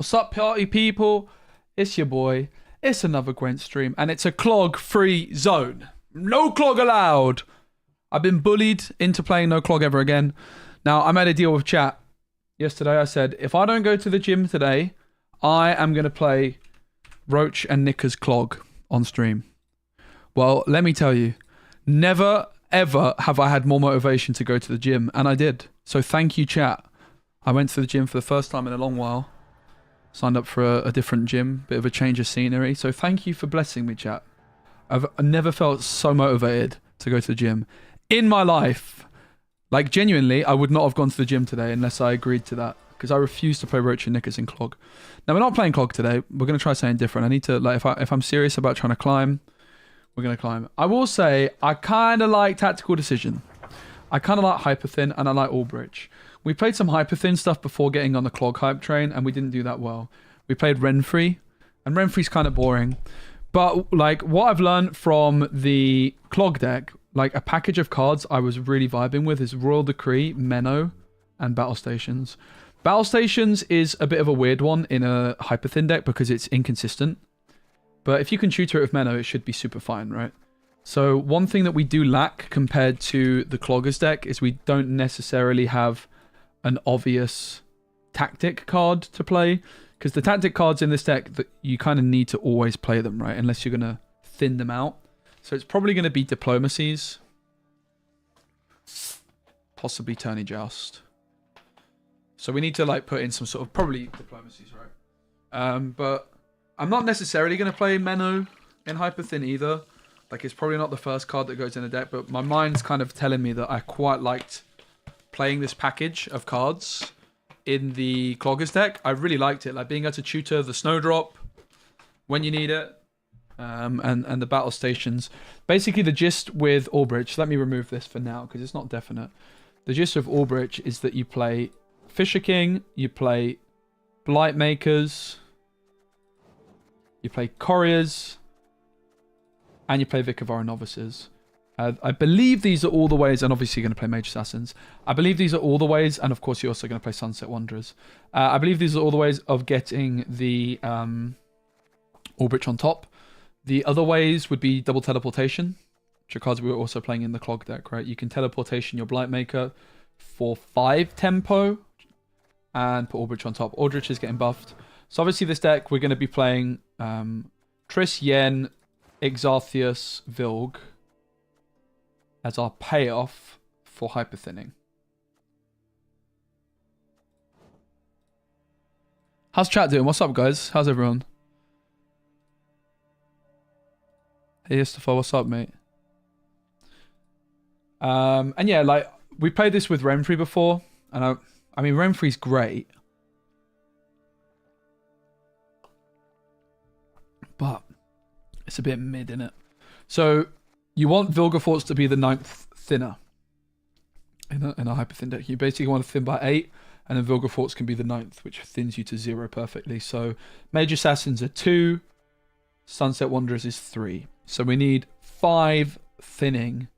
What's up, party people? It's your boy. It's another Gwent stream, and it's a clog-free zone. No clog allowed. I've been bullied into playing no clog ever again. Now, I made a deal with chat yesterday. I said, if I don't go to the gym today, I am going to play Roach and Nicker's clog on stream. Well, let me tell you, never, ever have I had more motivation to go to the gym, and I did. So thank you, chat. I went to the gym for the first time in a long while. Signed up for a different gym, bit of a change of scenery. So thank you for blessing me, chat. I've never felt so motivated to go to the gym in my life. Like, genuinely, I would not have gone to the gym today unless I agreed to that, because I refuse to play Roach and Knickers in Clog. Now, we're not playing Clog today. We're going to try something different. I need to, like, if I'm serious about trying to climb, we're going to climb. I will say, I kind of like Tactical Decision. I kind of like Hyperthin, and I like Allbridge. We played some Hyperthin stuff before getting on the Clog hype train, and we didn't do that well. We played Renfrey, and Renfrey's kind of boring. But, like, what I've learned from the Clog deck, like, a package of cards I was really vibing with is Royal Decree, Menno, and Battle Stations. Battle Stations is a bit of a weird one in a Hyperthin deck because it's inconsistent. But if you can tutor it with Menno, it should be super fine, right? So, one thing that we do lack compared to the Cloggers deck is we don't necessarily have an obvious tactic card to play, because the tactic cards in this deck, that you kind of need to always play them, right? Unless you're going to thin them out. So it's probably going to be Diplomacies, possibly Tourney Joust. So we need to, like, put in some sort of, probably Diplomacies, right? But I'm not necessarily going to play Menno in Hyperthin either. Like, it's probably not the first card that goes in the deck, but my mind's kind of telling me that I quite liked playing this package of cards in the Cloggers deck. I really liked it, like being able to tutor the Snowdrop when you need it, and the Battle Stations. Basically, the gist with Allbridge, let me remove this for now because it's not definite. The gist of Allbridge is that you play Fisher King, you play Blight Makers, you play Couriers, and you play Vic of Our Novices. I believe these are all the ways, and obviously you're going to play Mage Assassins. I believe these are all the ways, and of course you're also going to play Sunset Wanderers. I believe these are all the ways of getting the Allbridge on top. The other ways would be double teleportation, which are cards we were also playing in the Clog deck, right? You can teleportation your Blightmaker for 5 tempo and put Allbridge on top. Aldrich is getting buffed. So obviously this deck, we're going to be playing Triss, Yen, Exartheus, Vilg as our payoff for hyperthinning. How's chat doing? What's up, guys? How's everyone? Hey, Istafar, what's up, mate? And yeah, like, we played this with Renfrey before, and I mean, Renfrey's great. But it's a bit mid, innit? So, you want Vilgefortz to be the 9th thinner in a Hyperthin deck. You basically want to thin by 8, and then Vilgefortz can be the 9th, which thins you to 0 perfectly. So, Mage Assassins are 2, Sunset Wanderers is 3. So we need 5 thinning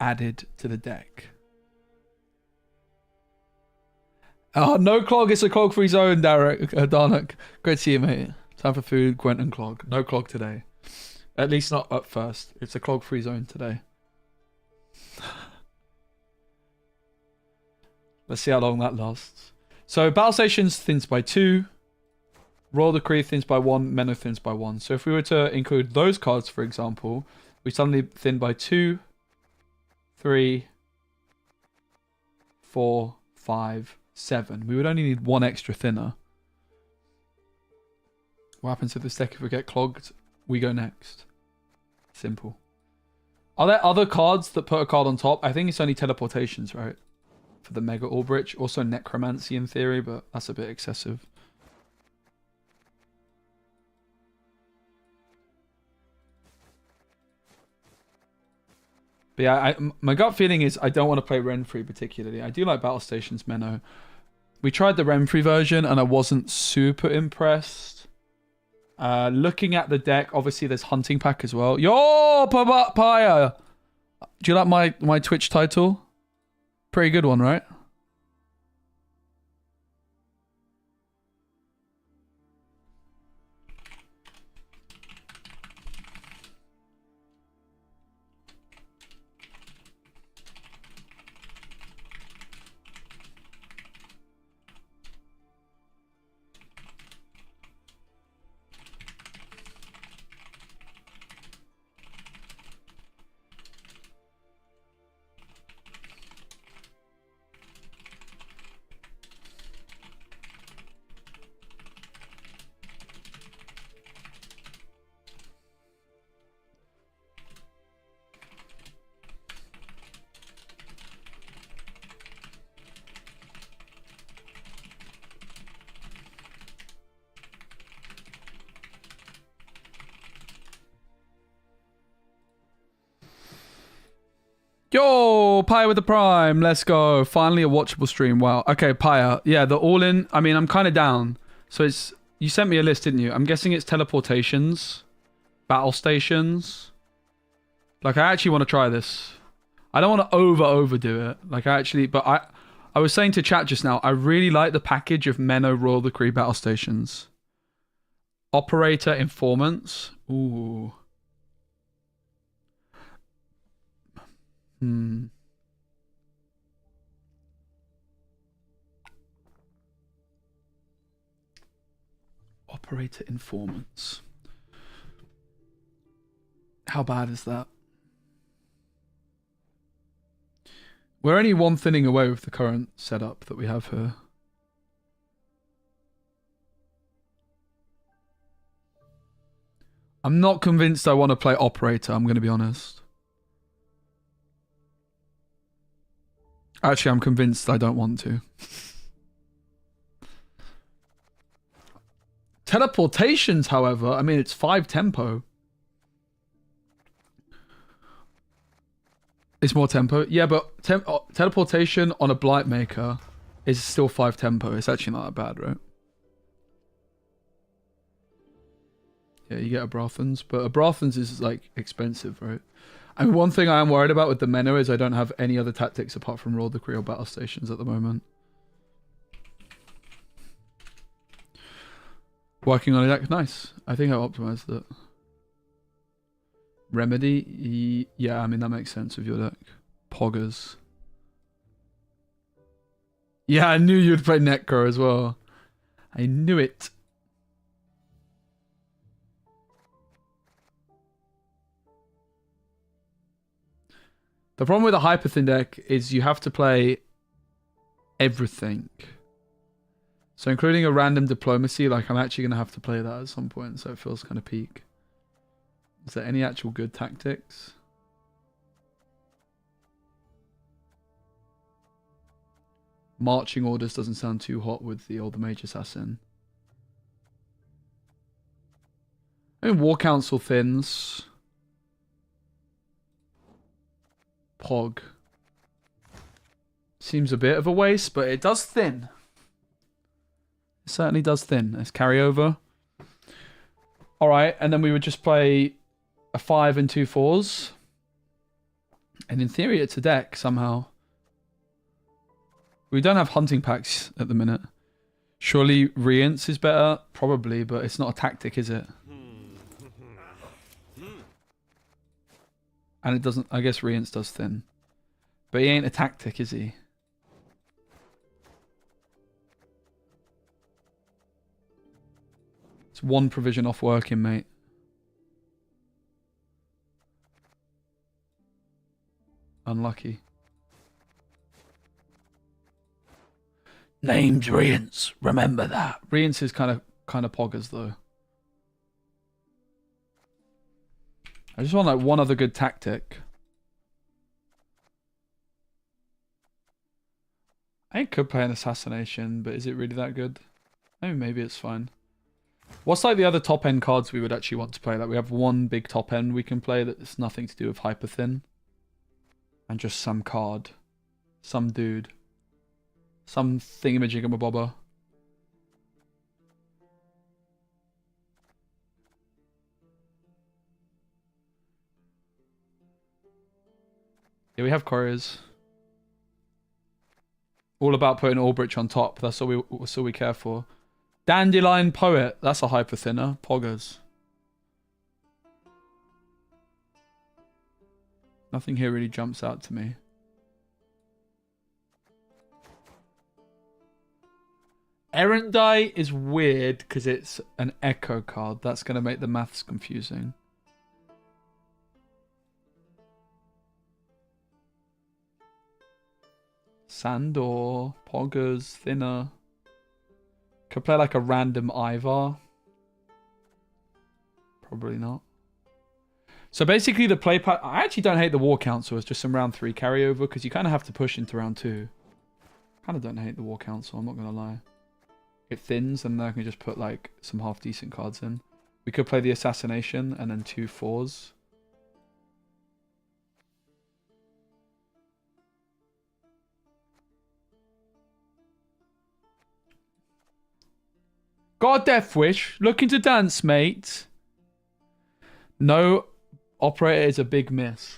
added to the deck. Oh, no Clog. It's a Clog-free zone, Derek. Darnock. Great to see you, mate. Time for food, Gwent and Clog. No Clog today. At least not at first. It's a Clog-free zone today. Let's see how long that lasts. So, Battle Stations thins by 2. Royal Decree thins by 1, Menno thins by 1. So if we were to include those cards, for example, we suddenly thin by 2, 3, 4, 5, 7. We would only need 1 extra thinner. What happens to this deck if we get clogged? We go next. Simple. Are there other cards that put a card on top? I think it's only teleportations, right? For the Mega Allbridge. Also Necromancy in theory, but that's a bit excessive. But yeah, my gut feeling is I don't want to play Renfrey particularly. I do like Battle Stations Menno. We tried the Renfrey version and I wasn't super impressed. Looking at the deck, obviously there's Hunting Pack as well. Yo, Papaya! Do you like my Twitch title? Pretty good one, right? Yo, Paya with the Prime. Let's go. Finally a watchable stream. Wow. Okay, Paya. Yeah, the all-in. I mean, I'm kind of down. So it's... You sent me a list, didn't you? I'm guessing it's teleportations, battle stations. Like, I actually want to try this. I don't want to overdo it. Like, but I was saying to chat just now, I really like the package of Menno Royal Decree battle stations. Operator informants. Ooh. Operator informants. How bad is that? We're only one thinning away with the current setup that we have here. I'm not convinced I want to play Operator, I'm going to be honest. Actually, I'm convinced I don't want to. Teleportations, however, I mean, it's 5 tempo. It's more tempo. Yeah, but teleportation on a Blight Maker is still 5 tempo. It's actually not that bad, right? Yeah, you get a Brothans, but a Brothans is, like, expensive, right? I mean, one thing I am worried about with the Menno is I don't have any other tactics apart from Royal Decree or Battle Stations at the moment. Working on a deck, nice. I think I optimized it. Remedy, yeah, I mean, that makes sense with your deck. Poggers. Yeah, I knew you'd play Necro as well. I knew it. The problem with a Hyperthin deck is you have to play everything. So including a random Diplomacy, like I'm actually going to have to play that at some point, so it feels kind of peak. Is there any actual good tactics? Marching orders doesn't sound too hot with the older Mage Assassin. I mean, War Council thins. Pog. Seems a bit of a waste, but it does thin. It certainly does thin. Let's carry over. Alright, and then we would just play a 5 and 2 4s. And in theory, it's a deck somehow. We don't have hunting packs at the minute. Surely Rience is better? Probably, but it's not a tactic, is it? And it doesn't... I guess Rience does thin. But he ain't a tactic, is he? It's one provision off working, mate. Unlucky. Name's Rience. Remember that. Rience is kind of poggers, though. I just want like one other good tactic. I could play an assassination, but is it really that good? I mean, maybe it's fine. What's like the other top end cards we would actually want to play? Like we have one big top end we can play that's nothing to do with Hyperthin. And just some card. Some dude. Some thingamajiggamabobber. Yeah, we have couriers. All about putting Albrecht on top. That's all we care for. Dandelion Poet. That's a Hyperthinner. Poggers. Nothing here really jumps out to me. Erendite is weird because it's an echo card. That's going to make the maths confusing. Sandor, Poggers, Thinner. Could play like a random Ivar. Probably not. So basically the play pattern... I actually don't hate the War Council. It's just some round 3 carryover because you kind of have to push into round 2. Kind of don't hate the War Council, I'm not going to lie. It thins and then I can just put like some half decent cards in. We could play the Assassination and then 2 4s. Got a death wish. Looking to dance, mate. No, operator is a big miss.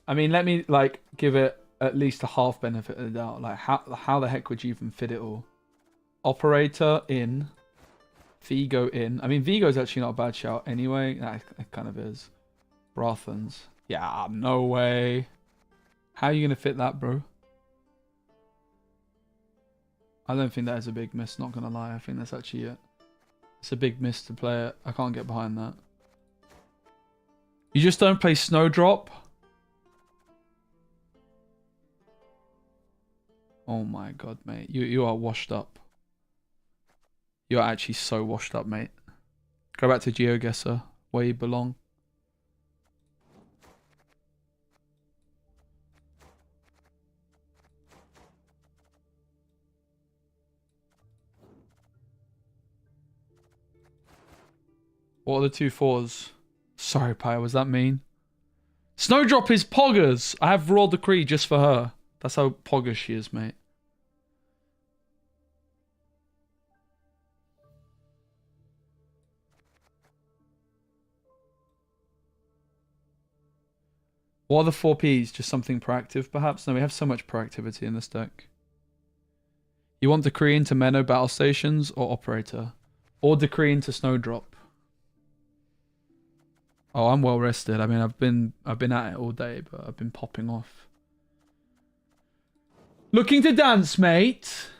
I mean, let me like give it at least a half benefit of the doubt. Like, how the heck would you even fit it all? Operator in, Vigo in. I mean, Vigo's actually not a bad shout anyway. That it kind of is. Brathens. Yeah, no way. How are you gonna fit that, bro? I don't think that is a big miss. Not gonna lie, I think that's actually it. It's a big miss to play it. I can't get behind that. You just don't play Snowdrop? Oh my god, mate. You are washed up. You're actually so washed up, mate. Go back to GeoGuessr, where you belong. What are the 2 4s? Sorry, Pi, was that mean? Snowdrop is poggers. I have Raw Decree just for her. That's how poggers she is, mate. What are the 4 Ps? Just something proactive, perhaps? No, we have so much proactivity in this deck. You want Decree into Menno Battle Stations or Operator? Or Decree into Snowdrop? Oh, I'm well rested. I mean, I've been at it all day, but I've been popping off. Looking to dance, mate.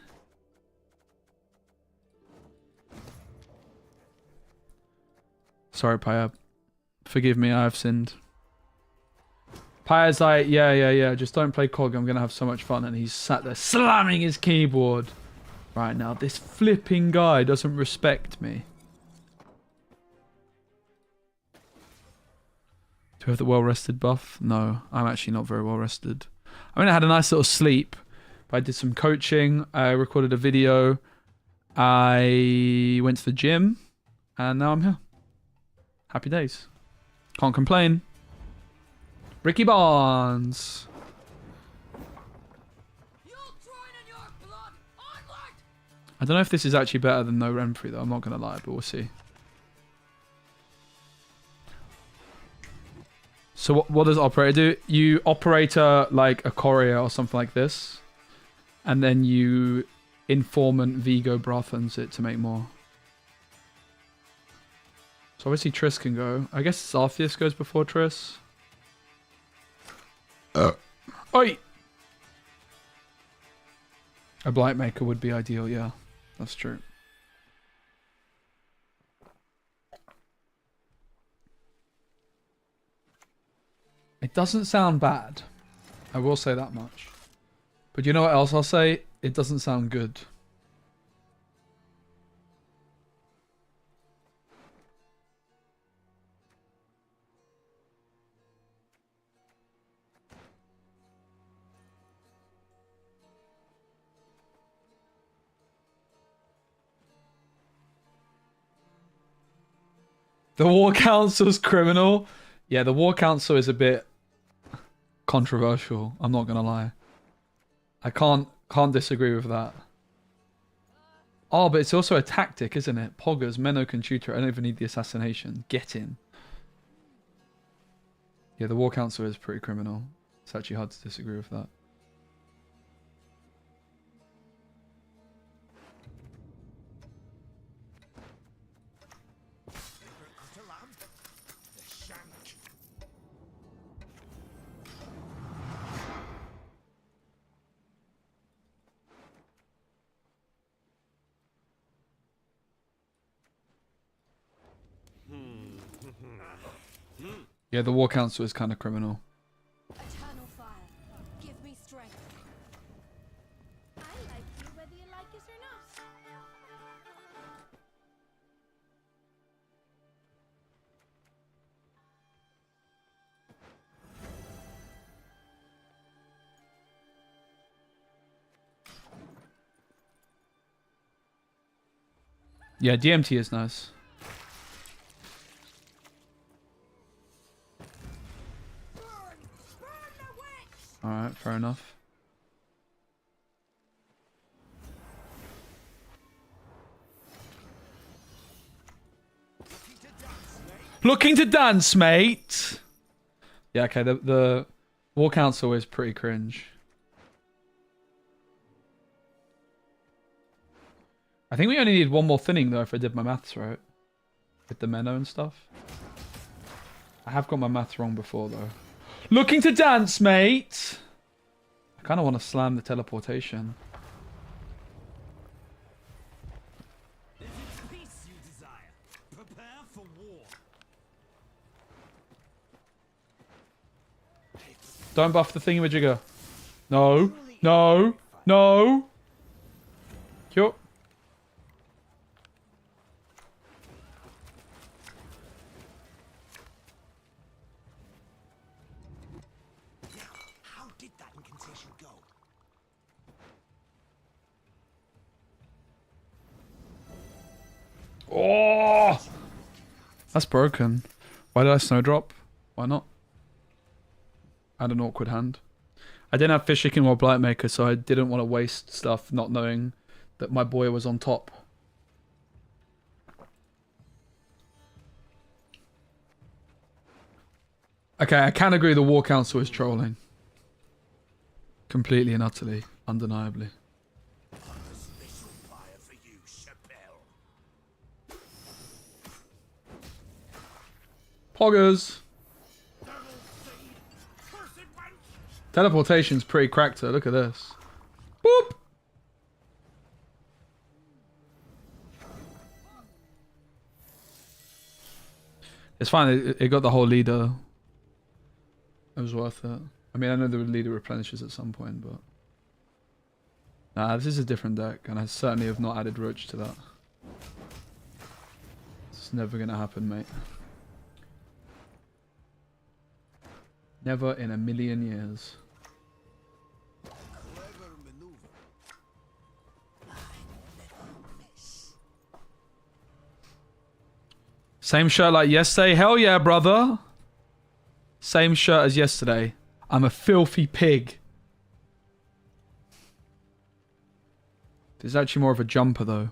Sorry, Paya. Forgive me, I have sinned. Paya's like, yeah, just don't play Clog. I'm going to have so much fun. And he's sat there slamming his keyboard. Right now, this flipping guy doesn't respect me. Do we have the well-rested buff? No, I'm actually not very well-rested. I mean, I had a nice little sleep. But I did some coaching. I recorded a video. I went to the gym. And now I'm here. Happy days. Can't complain. Ricky Barnes. I don't know if this is actually better than no Renfrey though. I'm not going to lie, but we'll see. So what does Operator do? You Operator like a Courier or something like this. And then you Informant Vigo Brathens it to make more. So obviously Triss can go. I guess Zarthius goes before Triss. Oi! A Blightmaker would be ideal, yeah. That's true. It doesn't sound bad. I will say that much. But you know what else I'll say? It doesn't sound good. The War Council's criminal. Yeah, the War Council is a bit controversial. I'm not gonna lie. I can't disagree with that. Oh, but it's also a tactic, isn't it? Poggers, Menno can tutor. I don't even need the assassination. Get in. Yeah, the War Council is pretty criminal. It's actually hard to disagree with that. Yeah, the War Council is kind of criminal. Eternal fire, give me strength. I like you whether you like it or not. Yeah, DMT is nice. Alright, fair enough. Looking to dance, mate. Yeah, okay, the War Council is pretty cringe. I think we only need one more thinning, though, if I did my maths right. With the Menno and stuff. I have got my maths wrong before, though. Looking to dance, mate. I kind of want to slam the teleportation. If it's peace you desire, prepare for war. Don't buff the thingamajigger. No. No. No. Cute. How did that incantation go? Oh! That's broken. Why did I snowdrop? Why not? I had an awkward hand. I didn't have fish chicken or Blightmaker, so I didn't want to waste stuff not knowing that my boy was on top. Okay, I can agree the War Council is trolling. Completely and utterly. Undeniably. Special fire for you, Chappelle. Poggers! Devil seed, cursed wench. Teleportation's pretty cracked though. Look at this. Boop! It's fine. It got the whole leader. It was worth it. I mean, I know the leader replenishes at some point, but... Nah, this is a different deck, and I certainly have not added Roach to that. It's never gonna happen, mate. Never in a million years. Clever maneuver. Same shirt like yesterday? Hell yeah, brother! Same shirt as yesterday. I'm a filthy pig. This is actually more of a jumper, though.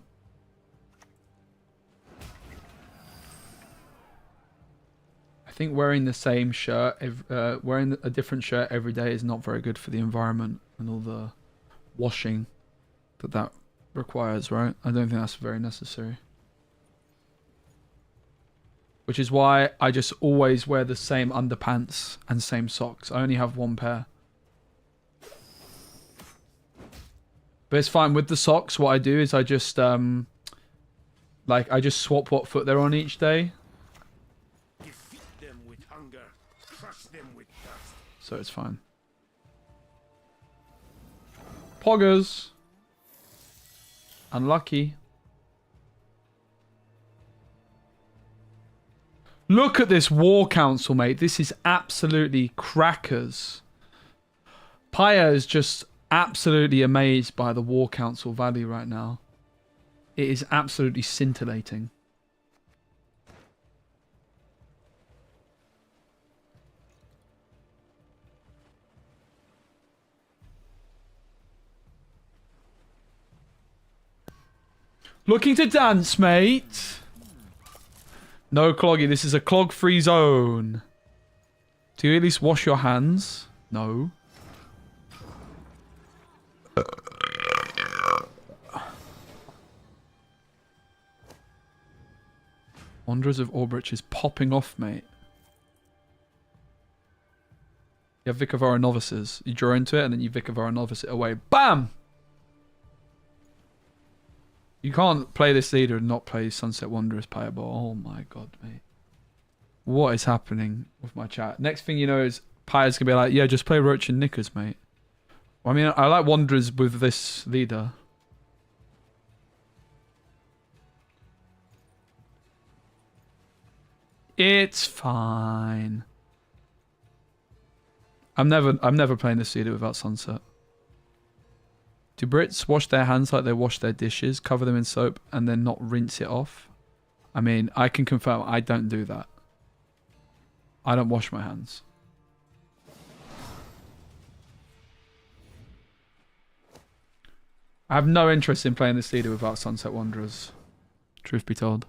I think wearing the same shirt, wearing a different shirt every day is not very good for the environment and all the washing that requires, right? I don't think that's very necessary. Which is why I just always wear the same underpants and same socks. I only have one pair. But it's fine with the socks. What I do is I just I just swap what foot they're on each day. Defeat them with hunger, crush them with dust. So it's fine. Poggers. Unlucky. Look at this War Council, mate. This is absolutely crackers. Paya is just absolutely amazed by the War Council value right now. It is absolutely scintillating. Looking to dance, mate. No cloggy, this is a clog-free zone. Do you at least wash your hands? No. Wanderers of Orbridge is popping off, mate. You have Vikavara Novices. You draw into it and then you Vikavara Novice it away. BAM! You can't play this leader and not play Sunset Wanderers Payable. Oh my god, mate. What is happening with my chat? Next thing you know is Paya's gonna be like, yeah, just play Roach and Knickers, mate. Well, I mean, I like Wanderers with this leader. It's fine. I'm never playing this leader without Sunset. Do Brits wash their hands like they wash their dishes, cover them in soap, and then not rinse it off? I mean, I can confirm I don't do that. I don't wash my hands. I have no interest in playing this leader without Sunset Wanderers. Truth be told.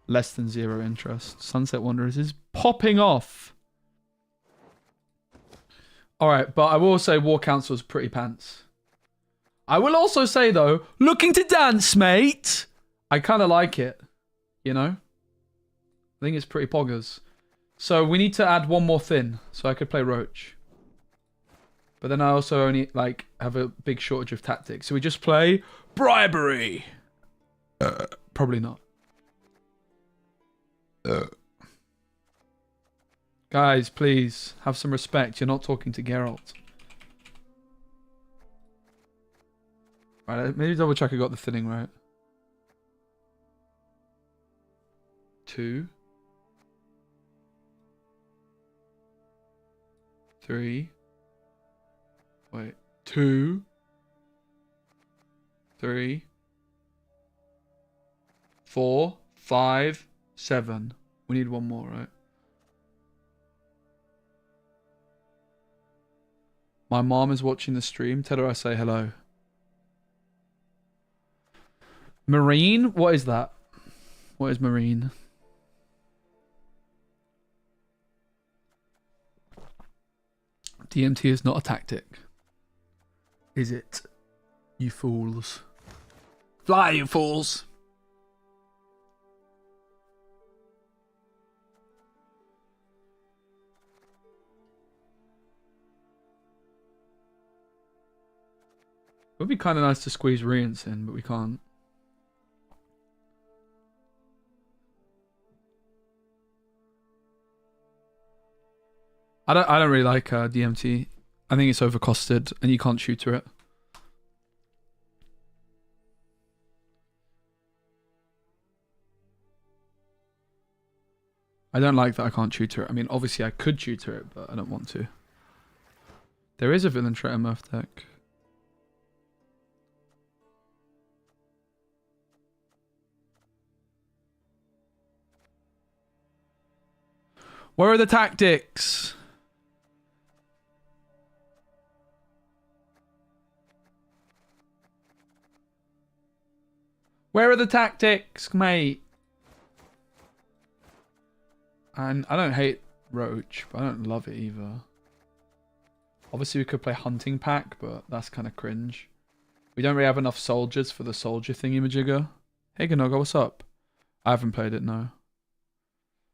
Less than 0 interest. Sunset Wanderers is popping off. Alright, but I will say War Council's pretty pants. I will also say, though, looking to dance, mate. I kind of like it. You know? I think it's pretty poggers. So we need to add one more thing. So I could play Roach. But then I also only, like, have a big shortage of tactics. So we just play Bribery. Probably not. Guys, please, have some respect. You're not talking to Geralt. Right, maybe double check I got the thinning right. 2. 3. Wait. 2. 3. 4. 5. 7. We need one more, right? My mom is watching the stream. Tell her I say hello. Marine? What is that? What is Marine? DMT is not a tactic. Is it? You fools. Fly, you fools! It would be kind of nice to squeeze Rience in, but we can't. I don't really like DMT. I think it's overcosted and you can't tutor it. I don't like that I can't tutor it. I mean, obviously I could tutor it, but I don't want to. There is a villain trait MF deck. Where are the tactics? Where are the tactics, mate? And I don't hate Roach, but I don't love it either. Obviously, we could play Hunting Pack, but that's kind of cringe. We don't really have enough soldiers for the soldier thingy-majigger. Hey, Ganoga, what's up? I haven't played it, no.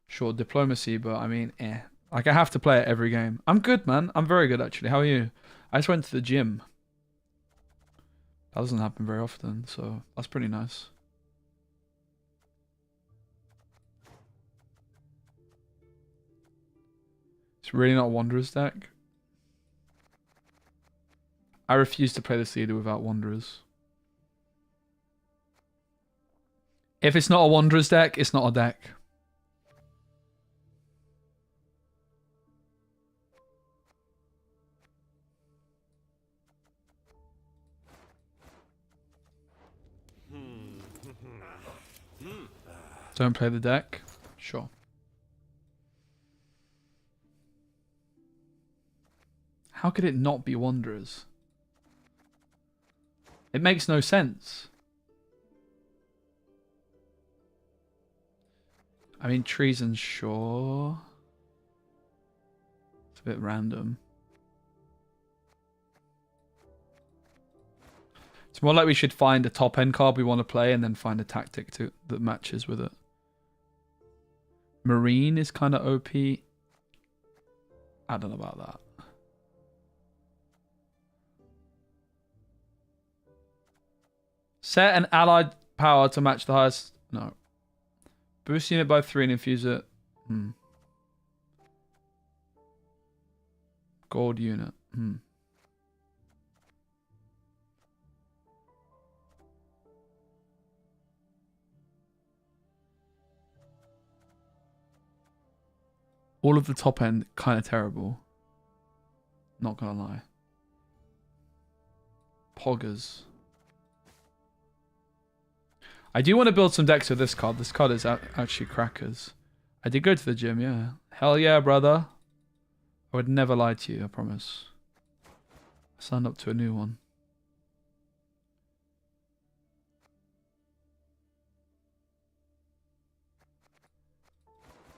Sure, Diplomacy, but I mean, eh. Like, I have to play it every game. I'm good, man. I'm very good, actually. How are you? I just went to the gym. That doesn't happen very often, so that's pretty nice. It's really not a Wanderers deck. I refuse to play this leader without Wanderers. If it's not a Wanderers deck, it's not a deck. Don't play the deck? Sure. How could it not be Wanderers? It makes no sense. I mean, Treason, sure. It's a bit random. It's more like we should find a top end card we want to play and then find a tactic that matches with it. Marine is kind of OP. I don't know about that. Set an allied power to match the highest. No. Boost unit by 3 and infuse it. Gold unit. All of the top end, kind of terrible. Not gonna lie. Poggers. I do want to build some decks with this card. This card is actually crackers. I did go to the gym, yeah. Hell yeah, brother. I would never lie to you, I promise. I signed up to a new one.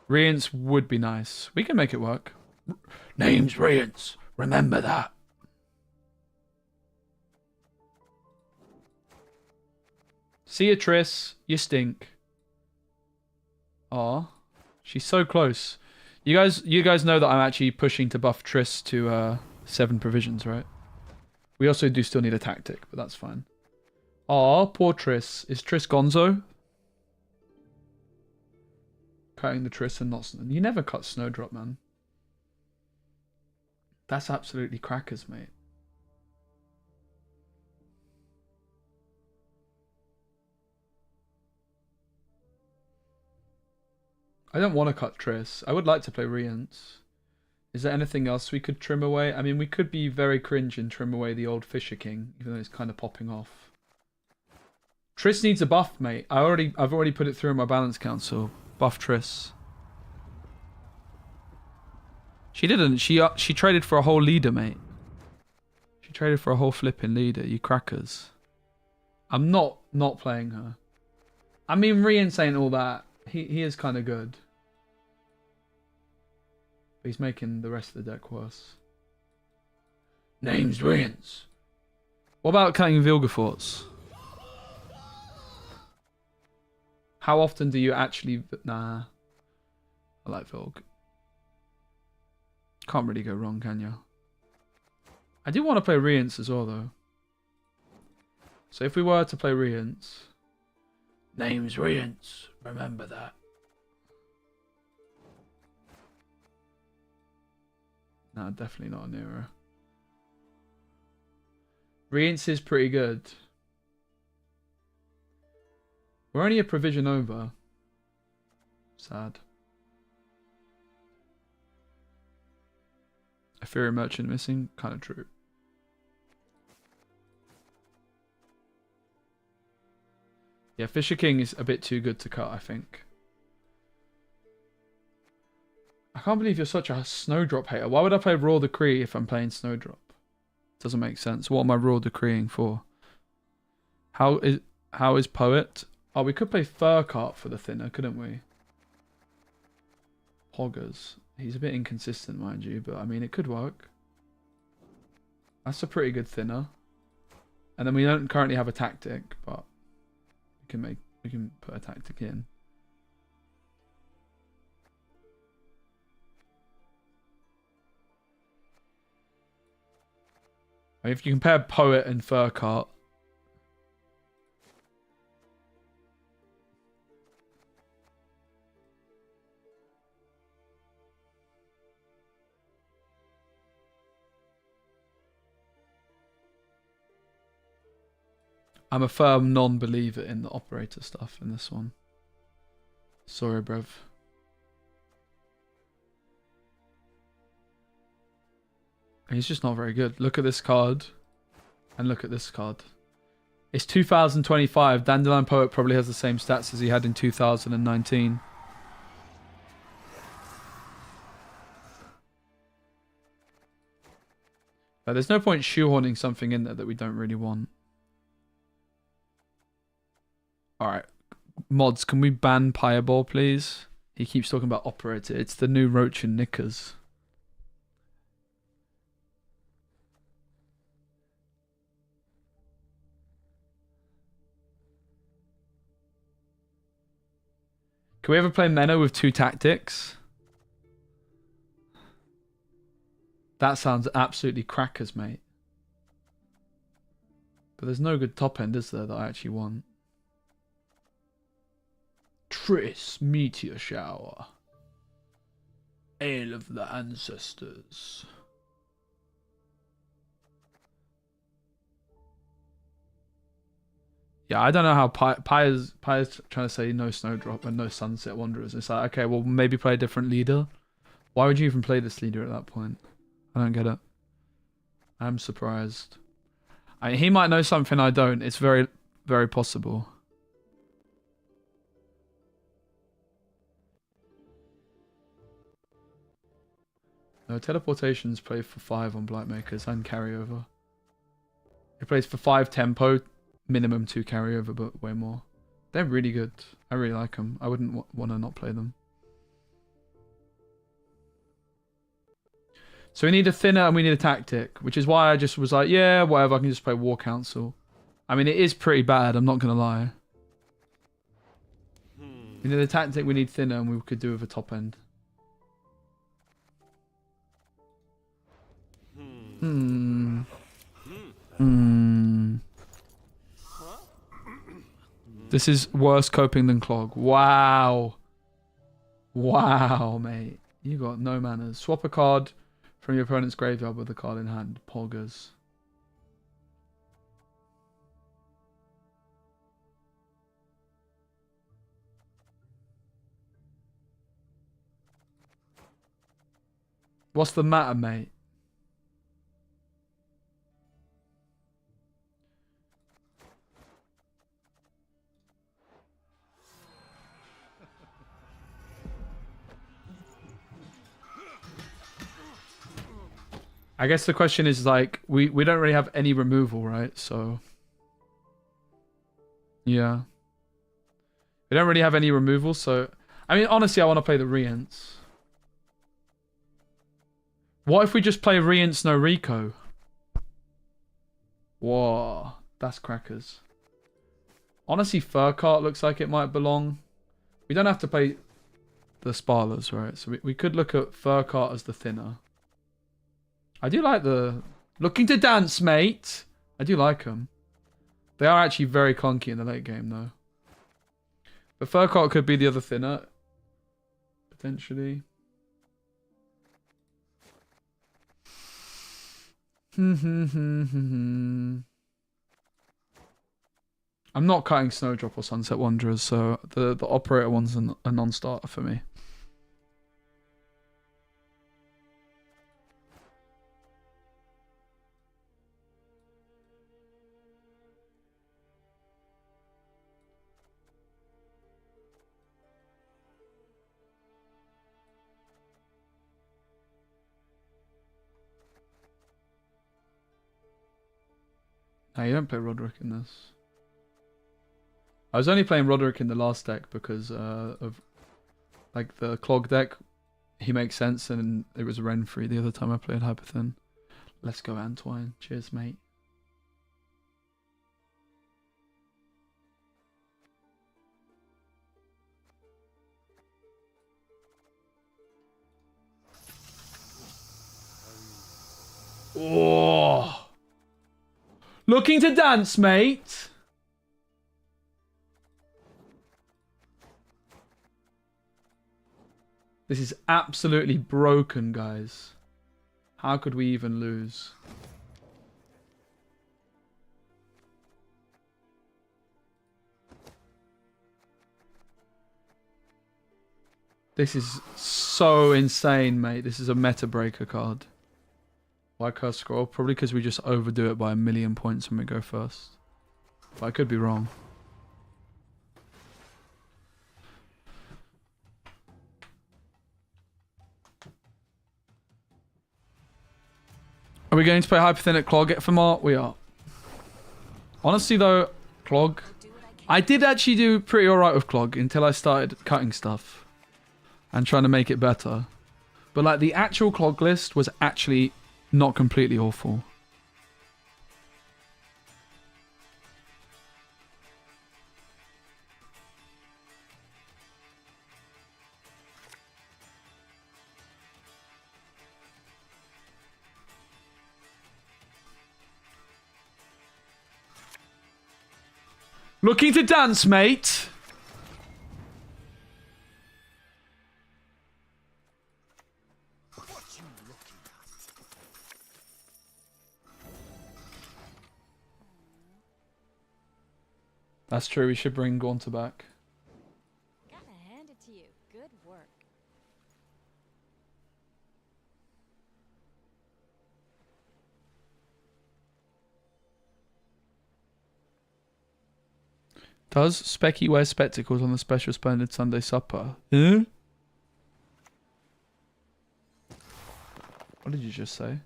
Rience would be nice. We can make it work. Name's Rience. Remember that. See you, Triss. You stink. Aw. She's so close. You guys know that I'm actually pushing to buff Triss to 7 provisions, right? We also do still need a tactic, but that's fine. Aw, poor Triss. Is Triss gonzo? Cutting the Triss and not... You never cut Snowdrop, man. That's absolutely crackers, mate. I don't want to cut Triss. I would like to play Rience. Is there anything else we could trim away? I mean, we could be very cringe and trim away the old Fisher King, even though it's kind of popping off. Triss needs a buff, mate. I've already put it through in my balance council. Buff Triss. She didn't. She traded for a whole leader, mate. She traded for a whole flipping leader. You crackers. I'm not playing her. I mean, Rience ain't all that. He is kind of good. But he's making the rest of the deck worse. Name's Rience. What about cutting Vilgefortz? How often do you actually... Nah. I like Vilg. Can't really go wrong, can you? I do want to play Rience as well, though. So if we were to play Rience... Name's Rience. Remember that. No, definitely not a Nero. Rience is pretty good. We're only a provision over. Sad. Ethereum Merchant missing? Kind of true. Yeah, Fisher King is a bit too good to cut, I think. I can't believe you're such a Snowdrop hater. Why would I play Raw Decree if I'm playing Snowdrop? Doesn't make sense. What am I Raw Decreeing for? How is Poet? Oh, we could play Furcart for the thinner, couldn't we? Poggers. He's a bit inconsistent, mind you, but I mean, it could work. That's a pretty good thinner. And then we don't currently have a tactic, but we can put a tactic in. I mean, if you compare Poet and Furcart, I'm a firm non-believer in the operator stuff in this one. Sorry, bruv. He's just not very good. Look at this card. And look at this card. It's 2025. Dandelion Poet probably has the same stats as he had in 2019. But there's no point shoehorning something in there that we don't really want. Alright. Mods, can we ban Pireball, please? He keeps talking about operator. It's the new Roach and Knickers. Can we ever play Menno with 2 tactics? That sounds absolutely crackers, mate. But there's no good top end, is there, that I actually want? Triss, Meteor Shower. Ale of the Ancestors. Yeah, I don't know how Pyre's trying to say no Snowdrop and no Sunset Wanderers. It's like, okay, well, maybe play a different leader. Why would you even play this leader at that point? I don't get it. I'm surprised. He might know something I don't. It's very, very possible. No, teleportations play for 5 on Blightmakers and carryover. It plays for 5 tempo, minimum 2 carryover, but way more. They're really good. I really like them. I wouldn't want to not play them. So we need a thinner and we need a tactic, which is why I just was like, yeah, whatever, I can just play War Council. I mean, it is pretty bad, I'm not going to lie. We need a tactic, we need thinner, and we could do with a top end. This is worse coping than Clog. Wow. Wow, mate. You got no manners. Swap a card from your opponent's graveyard with the card in hand. Poggers. What's the matter, mate? I guess the question is, like, we don't really have any removal, right? So, yeah. We don't really have any removal, so... I mean, honestly, I want to play the Rients. What if we just play Rients no Rico? Whoa, that's crackers. Honestly, Furcart looks like it might belong. We don't have to play the Sparlers, right? So we could look at Furcart as the thinner. I do like the... Looking to dance, mate! I do like them. They are actually very clunky in the late game, though. But Furcart could be the other thinner. Potentially. I'm not cutting Snowdrop or Sunset Wanderers, so the Operator one's a non-starter for me. No, you don't play Roderick in this. I was only playing Roderick in the last deck because of like the Clog deck. He makes sense, and it was Renfrey the other time I played Hyperthin. Let's go, Antoine. Cheers, mate. Oh. Looking to dance, mate. This is absolutely broken, guys. How could we even lose? This is so insane, mate. This is a meta breaker card. Why Curse Scroll? Probably because we just overdo it by 1,000,000 points when we go first. But I could be wrong. Are we going to play Hyperthin Clog at FMR? We are. Honestly though, Clog... I did actually do pretty alright with Clog until I started cutting stuff. And trying to make it better. But like the actual Clog list was actually not completely awful. Looking to dance, mate. That's true, we should bring Gaunter back. Gotta hand it to you. Good work. Does SPECI wear spectacles on the special splendid Sunday supper? Huh? What did you just say?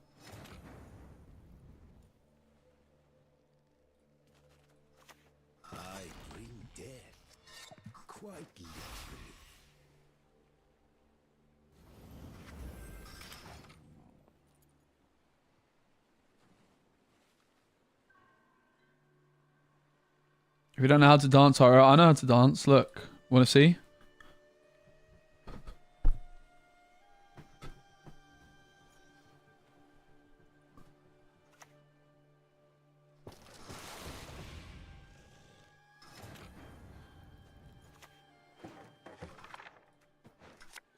I bring death, quite literally. What If you don't know how to dance, alright, I know how to dance. Look, want to see?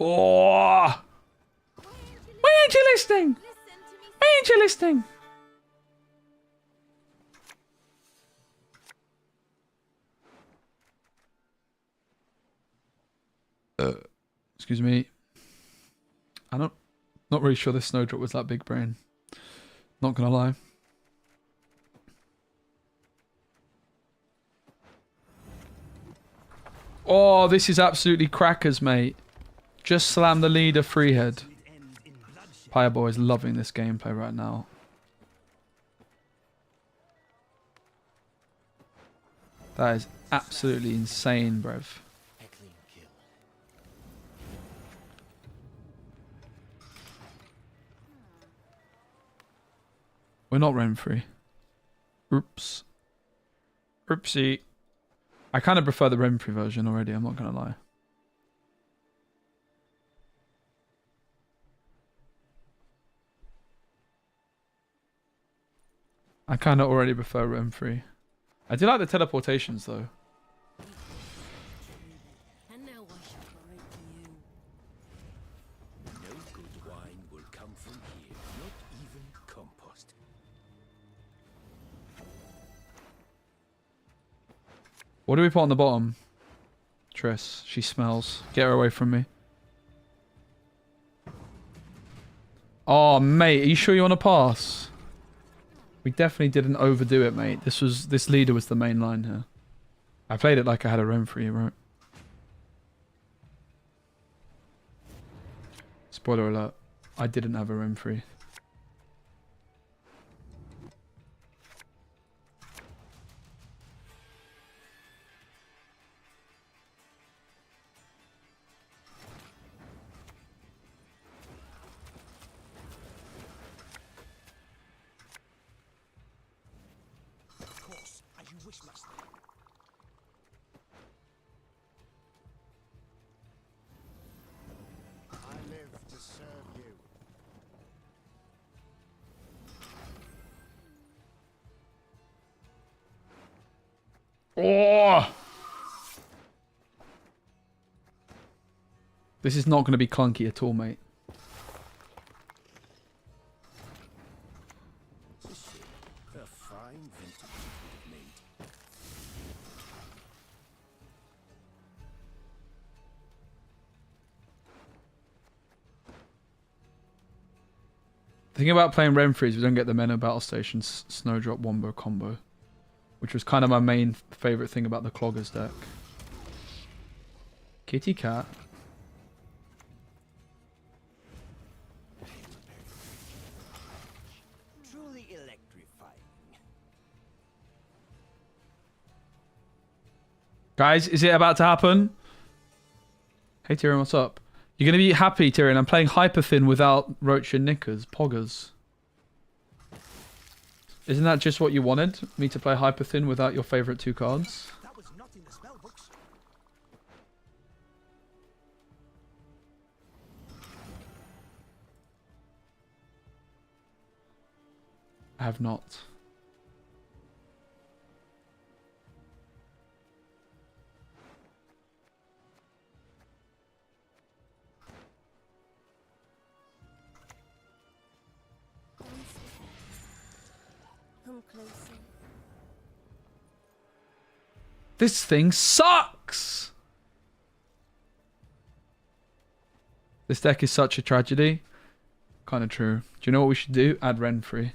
Oh! Why ain't you listening? Listen to me. Why ain't you listening? Excuse me. Not really sure this snowdrop was that big brain. Not gonna lie. Oh, this is absolutely crackers, mate. Just slam the leader freehead. Pyre Boy is loving this gameplay right now. That is absolutely insane, bruv. We're not Renfrey. Oops. Oopsie. I kind of prefer the Renfrey version already, I'm not going to lie. I kind of already prefer Renfrey. I do like the teleportations though. And now I shall break you. No good wine will come from here, not even compost. What do we put on the bottom? Triss. She smells. Get her away from me. Oh, mate. Are you sure you want to pass? We definitely didn't overdo it, mate. This leader was the main line here. I played it like I had a Renfrey, right? Spoiler alert. I didn't have a Renfrey. Of course, as you wish, master. I live to serve you. Oh! This is not going to be clunky at all, mate. A fine vintage made. The thing about playing Renfrey is we don't get the Men of Battle Stations Snowdrop Wombo combo, which was kind of my main favourite thing about the Cloggers deck. Kitty cat. Truly electrifying. Guys, is it about to happen? Hey Tyrion, what's up? You're going to be happy, Tyrion. I'm playing Hyperthin without Roach and Knickers. Poggers. Isn't that just what you wanted? Me to play Hyperthin without your favourite two cards? That was not in the spell books. I have not. Come closer. This thing sucks! This deck is such a tragedy. Kind of true. Do you know what we should do? Add Renfrey.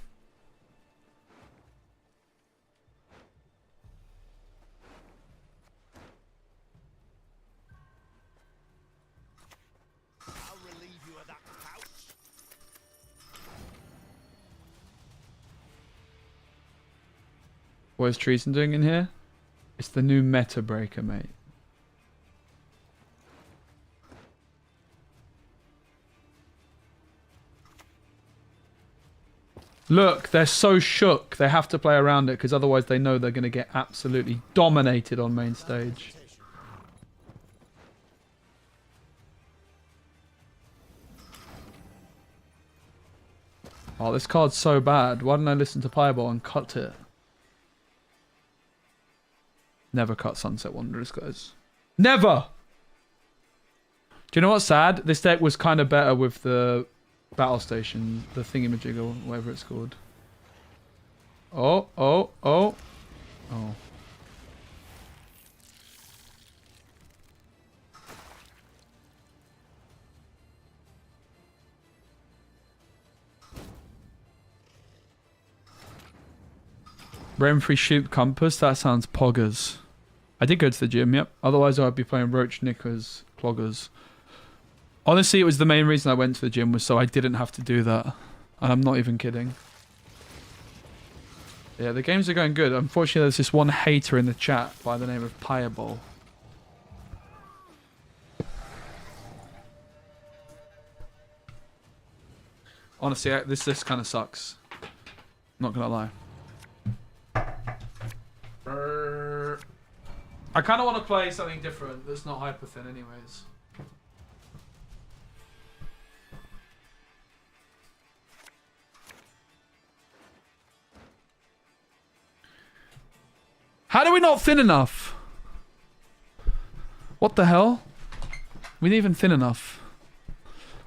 I'll relieve you of that pouch. What is Treason doing in here? It's the new meta breaker, mate. Look, they're so shook. They have to play around it because otherwise they know they're going to get absolutely dominated on main stage. Oh, this card's so bad. Why didn't I listen to Pieball and cut it? Never cut Sunset Wanderers, guys. Never! Do you know what's sad? This deck was kind of better with the battle station, the thingamajig or whatever it's called. Oh. Renfrey Shoot Compass, that sounds poggers. I did go to the gym, yep. Otherwise I'd be playing Roach, Knickers, Cloggers. Honestly, it was the main reason I went to the gym was so I didn't have to do that. And I'm not even kidding. Yeah, the games are going good. Unfortunately, there's this one hater in the chat by the name of Pieball. Honestly, this kind of sucks. Not gonna lie. I kind of want to play something different that's not hyper thin anyways. How do we not thin enough? What the hell? We didn't even thin enough.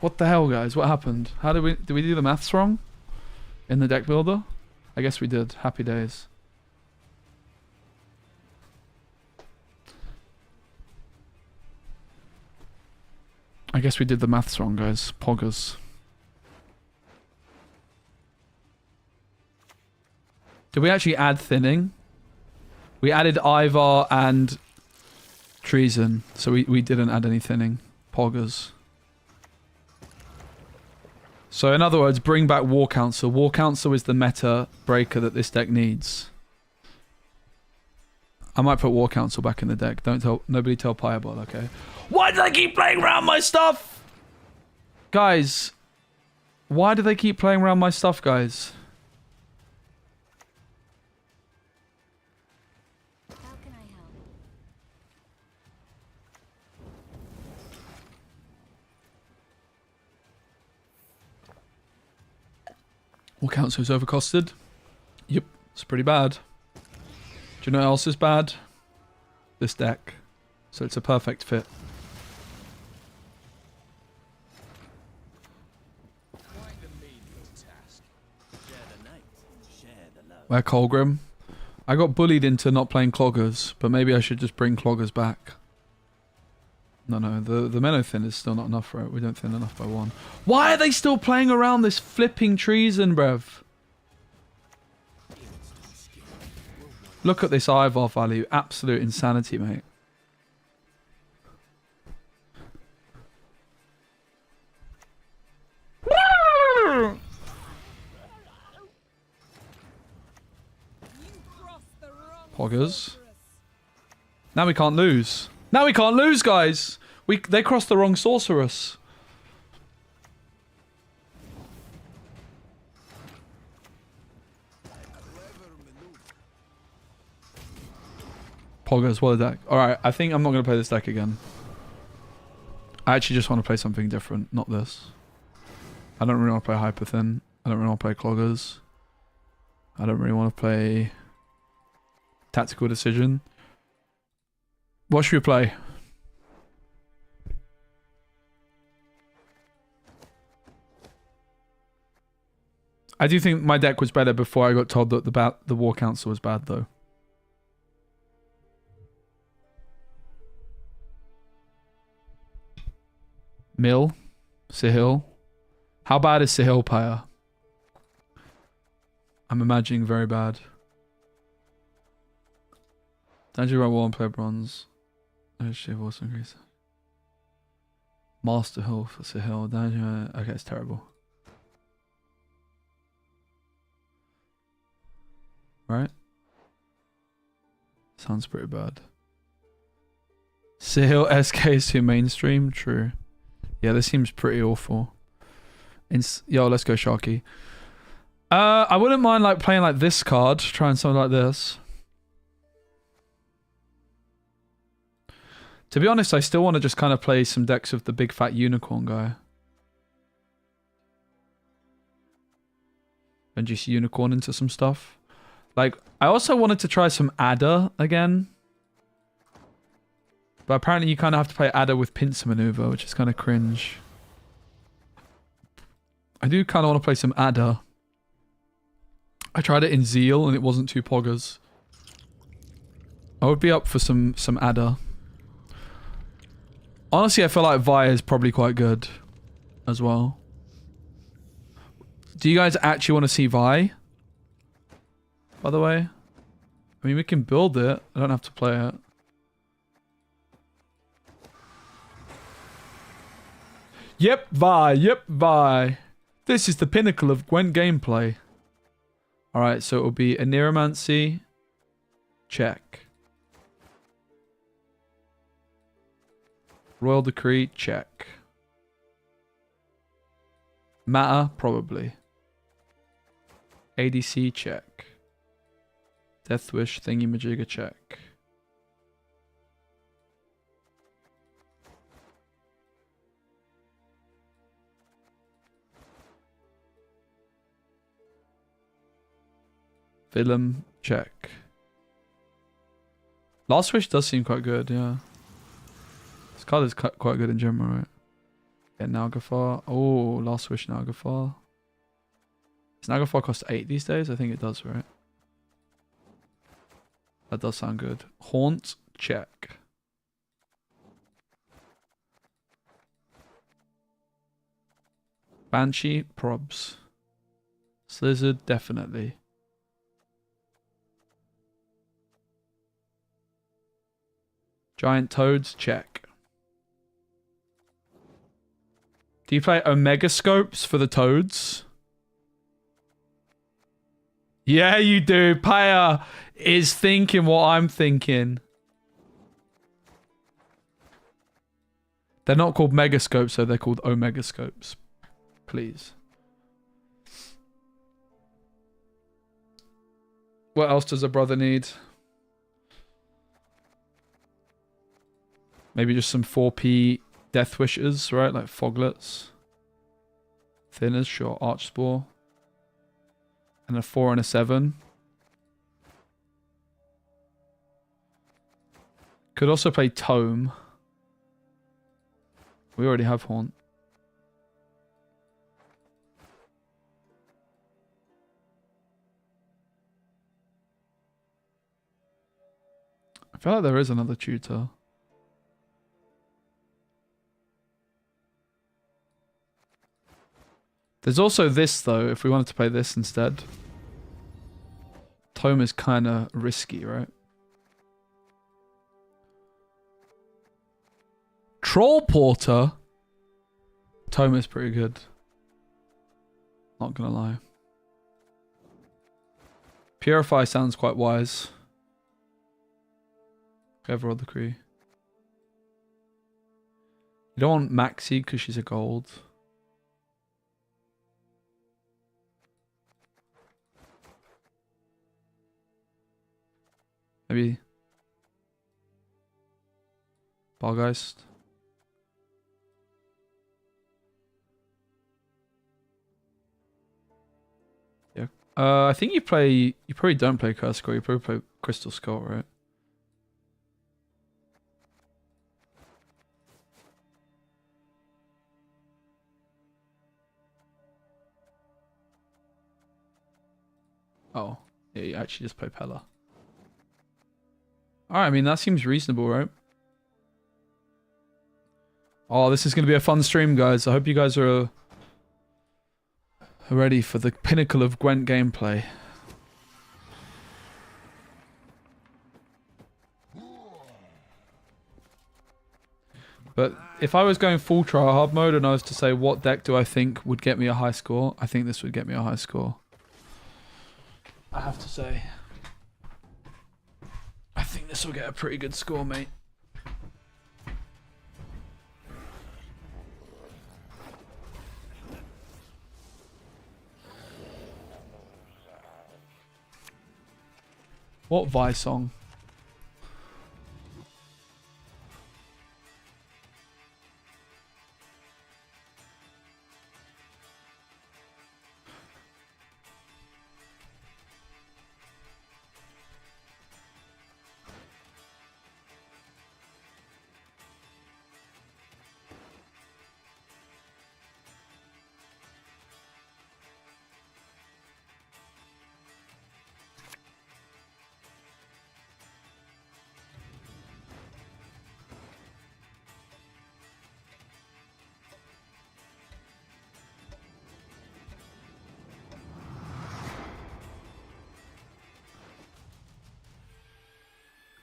What the hell, guys? What happened? How did we do the maths wrong? In the deck builder? I guess we did. Happy days. I guess we did the maths wrong, guys. Poggers. Did we actually add thinning? We added Ivar and Treason, so we didn't add any thinning. Poggers. So in other words, bring back War Council. War Council is the meta breaker that this deck needs. I might put War Council back in the deck. Nobody tell Pieball, okay? Why do they keep playing around my stuff? Guys, why do they keep playing around my stuff, guys? How can I help? War Council is overcosted. Yep, it's pretty bad. Do you know what else is bad? This deck. So it's a perfect fit. Where Colgrim? I got bullied into not playing Cloggers, but maybe I should just bring Cloggers back. No, the Menno thin is still not enough for it. We don't thin enough by one. Why are they still playing around this flipping treason, bruv? Look at this Ivar value. Absolute insanity, mate. Poggers. Now we can't lose. Now we can't lose, guys. They crossed the wrong sorceress. Poggers, what a deck. Alright, I think I'm not going to play this deck again. I actually just want to play something different, not this. I don't really want to play Hyperthin. I don't really want to play Cloggers. I don't really want to play Tactical Decision. What should we play? I do think my deck was better before I got told that the War Council was bad, though. Mill? Sahil? How bad is Sahil Pyre? I'm imagining very bad. Danger Row 1, play bronze. Master Hill for Sahil. Danger. Okay, it's terrible. Right? Sounds pretty bad. Sahil SK is too mainstream? True. Yeah, this seems pretty awful. Yo, let's go Sharky. I wouldn't mind like playing like this card, trying something like this. To be honest, I still want to just kind of play some decks with the big fat unicorn guy. And just unicorn into some stuff. Like, I also wanted to try some Adder again. But apparently you kind of have to play Adder with pincer maneuver, which is kind of cringe. I do kind of want to play some Adder. I tried it in Zeal and it wasn't too poggers. I would be up for some Adder. Honestly, I feel like Vi is probably quite good as well. Do you guys actually want to see Vi? By the way? I mean, we can build it. I don't have to play it. Yep, Vi. Yep, Vi. This is the pinnacle of Gwent gameplay. Alright, so it will be a Neuromancy. Check. Royal Decree. Check. Matter. Probably. ADC. Check. Death Wish. Thingy-majigger. Check. Willem, check. Last Wish does seem quite good, yeah. This card is quite good in general, right? Yeah, Nalgafar. Oh, Last Wish Nalgafar. Does Nalgafar cost 8 these days? I think it does, right? That does sound good. Haunt, check. Banshee, probs. Slizzard, definitely. Giant Toads, check. Do you play Omega Scopes for the Toads? Yeah, you do. Paya is thinking what I'm thinking. They're not called Megascopes, so they're called Omega Scopes. Please. What else does a brother need? Maybe just some 4p Death Wishes, right? Like Foglets. Thinners, sure. Archspore. And a 4 and a 7. Could also play Tome. We already have Haunt. I feel like there is another tutor. There's also this, though, if we wanted to play this instead. Tome is kind of risky, right? Troll Porter? Tome is pretty good. Not gonna lie. Purify sounds quite wise. Clever Royal Decree. You don't want Maxi because she's a gold. Maybe Bargeist. Yeah. I think you probably don't play Curse Scroll, you probably play Crystal Skull, right? Oh, yeah, you actually just play Pella. Alright, I mean, that seems reasonable, right? Oh, this is going to be a fun stream, guys. I hope you guys are ready for the pinnacle of Gwent gameplay. But if I was going full try-hard mode and I was to say what deck do I think would get me a high score, I think this would get me a high score. I have to say. I think this will get a pretty good score, mate. What Vi song?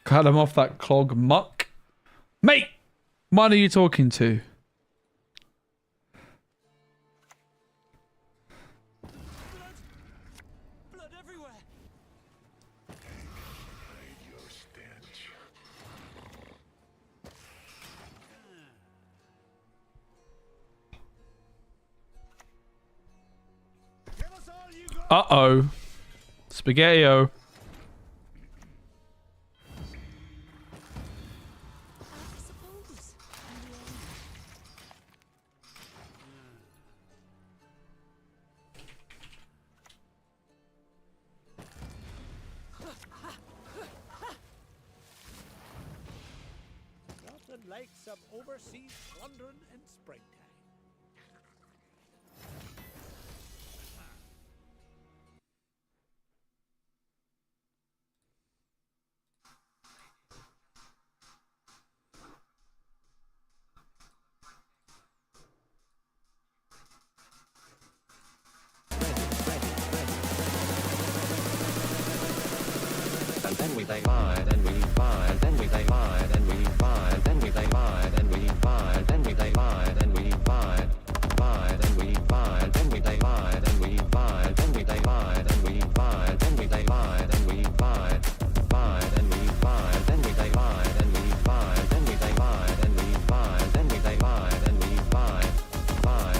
Cut him off that clog muck. Mate! Man are you talking to? Blood everywhere. Give us all you got. Uh-oh. Spaghetti-o. I suppose. In the end. Nothing like some overseas plundering in springtime. And then we they lied, and we lied, then we they lied, and we lied, then we they lied, and we lied, then we they lied, and we lied, and we lied, then we they lied, and we lied, then we they lied, and we lied, then we they lied, and we lied, and we lied, then we they lied, and we lied, then we they lied, and we lied, then we they lied, and we lied,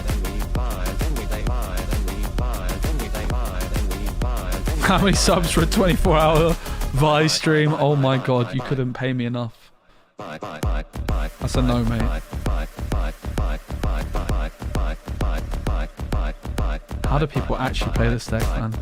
and we lied, then we they lied, and we lied, then we they lied, and we lied, then we How many subs for a 24-hour Vi stream? Oh my god, you couldn't pay me enough. That's a no, mate. How do people actually play this deck, man?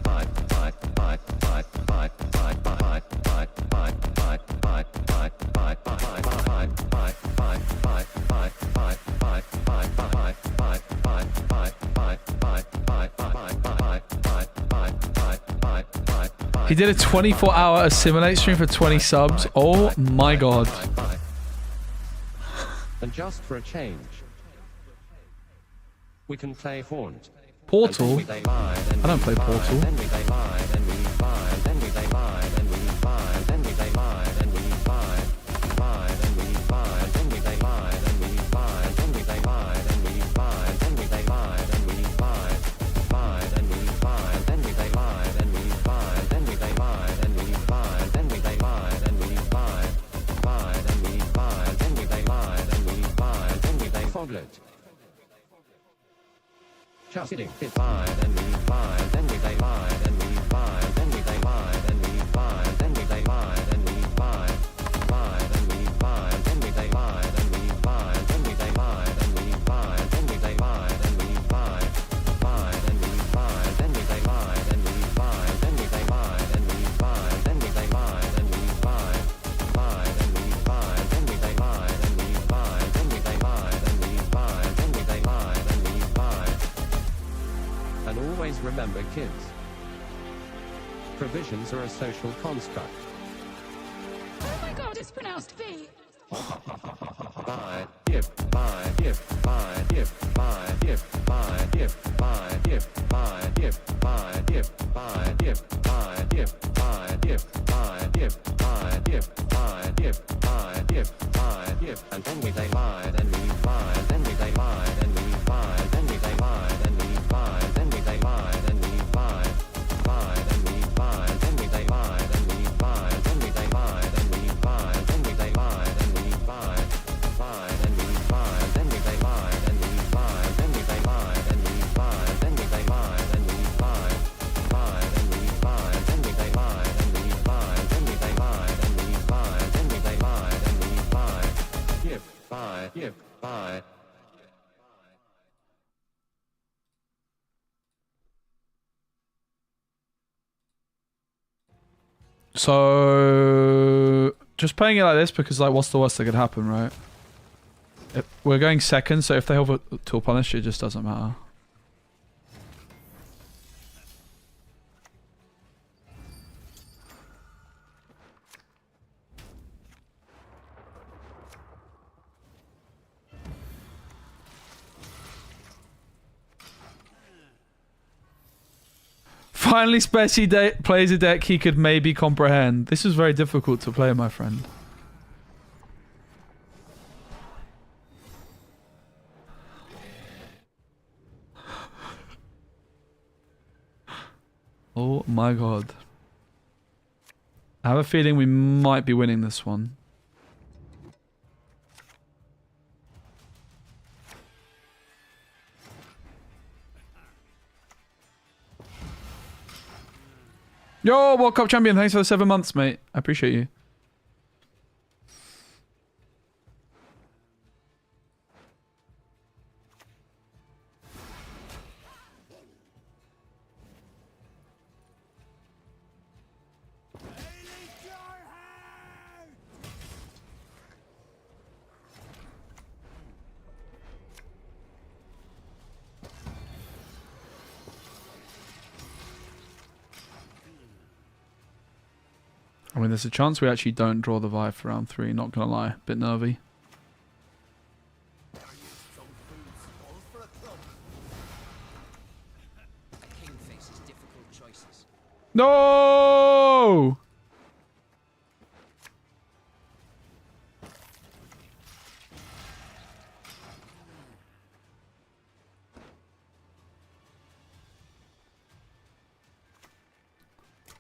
He did a 24-hour Assimilate stream for 20 subs. Oh my god. And just for a change, we can play Haunt. Portal? I don't play Portal. Just kidding. It lied, and we lied, then we they lied, and we lied, then we they lied, and we lied, then we they lied, and we lied, and we lied, then we they lied, and we lied, then we they lied, and we lied, then we they lied, and we lied, and we lied, then we they lied, and we lied, then we they lied, and we lied, then we they lied, and we lied, and we lied, then we they lied, and we lied, then we they lied, and we lied, then we they lied, and we lied. And always remember, kids, provisions are a social construct. Oh my god, it's pronounced V. Buy, if, buy, if, buy, if, buy, if, buy, if, buy, if, buy, if, buy, if, buy, if, buy, if, buy, if, buy, if, buy, if, buy, if, buy, if, buy, if, and then we they lied, and we lied, then we they lied, and we lied, then we they lied, and we lied, then we they lied, and we lied, and we lied, then we they lied, and we lied, then we they lied, and we lied, then we they lied, and we lied, and we lied, then we they lied, and we lied, then we they lied, and we lied, then we they lied, and we lied, and we lied, then we they lied, and we lied, then we bye. So just playing it like this because like what's the worst that could happen, right? We're going second, so if they have a tool punish, it just doesn't matter. Finally, SPECI plays a deck he could maybe comprehend. This is very difficult to play, my friend. Oh my god. I have a feeling we might be winning this one. Yo, World Cup champion. Thanks for the 7 months, mate. I appreciate you. I mean, there's a chance we actually don't draw the vibe for round 3, not gonna lie. Bit nervy. No!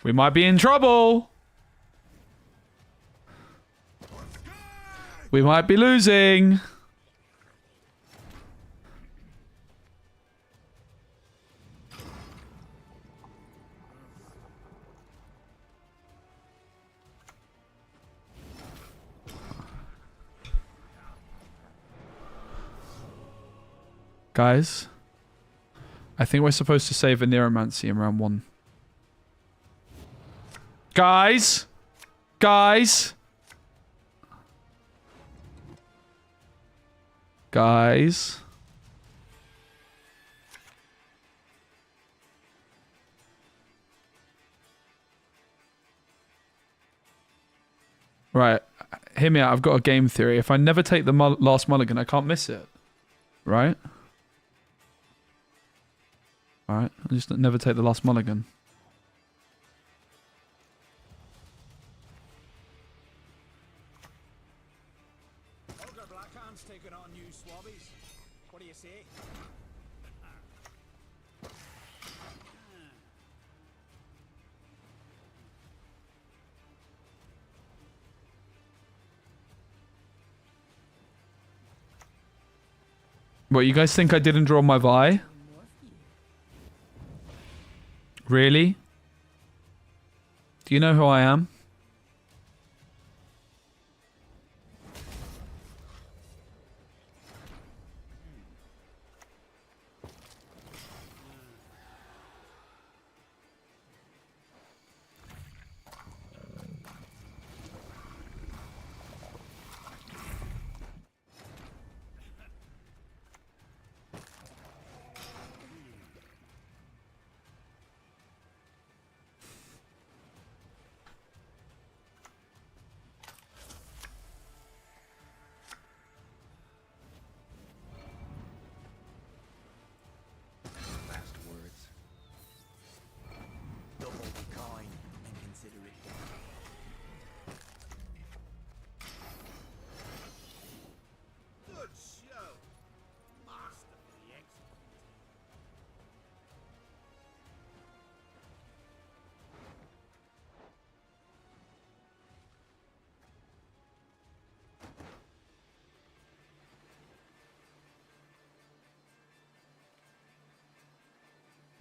We might be in trouble! We might be losing. Guys, I think we're supposed to save a Neuromancy in round 1. Guys! Guys! Guys. Right. Hear me out. I've got a game theory. If I never take the last mulligan, I can't miss it. Right? Alright. I just never take the last mulligan. Taking on new swabbies. What do you say? What, you guys think I didn't draw my Vi? Really? Do you know who I am?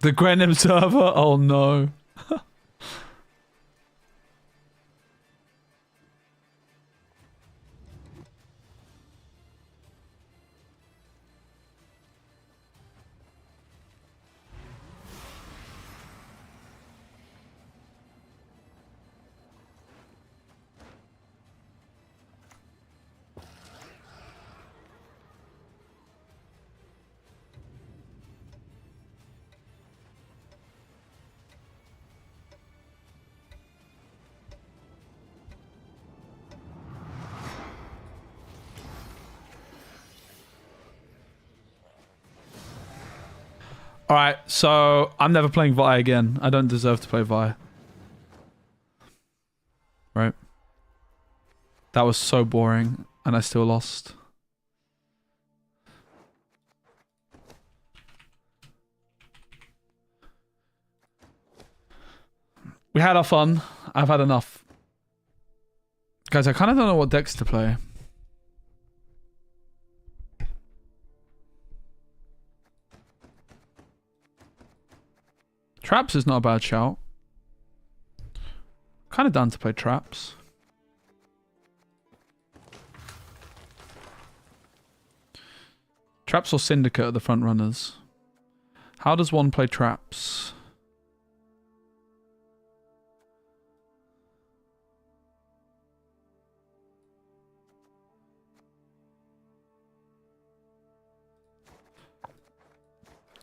The Gwent Observer? Oh no. Alright, so I'm never playing Vi again. I don't deserve to play Vi. Right. That was so boring, and I still lost. We had our fun. I've had enough. Guys, I kind of don't know what decks to play. Traps is not a bad shout. Kind of down to play traps. Traps or Syndicate are the front runners. How does one play traps?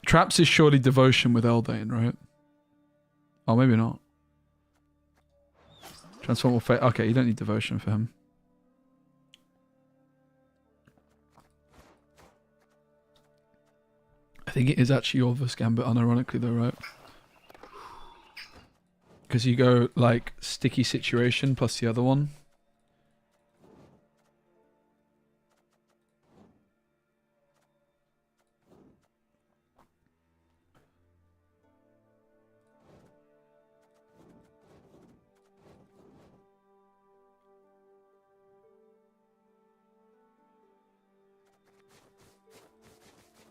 Traps is surely Devotion with Eldain, right? Oh, maybe not. Transform will fade. Okay, you don't need Devotion for him. I think it is actually Orvis Gambit, unironically though, right? Because you go like Sticky Situation plus the other one.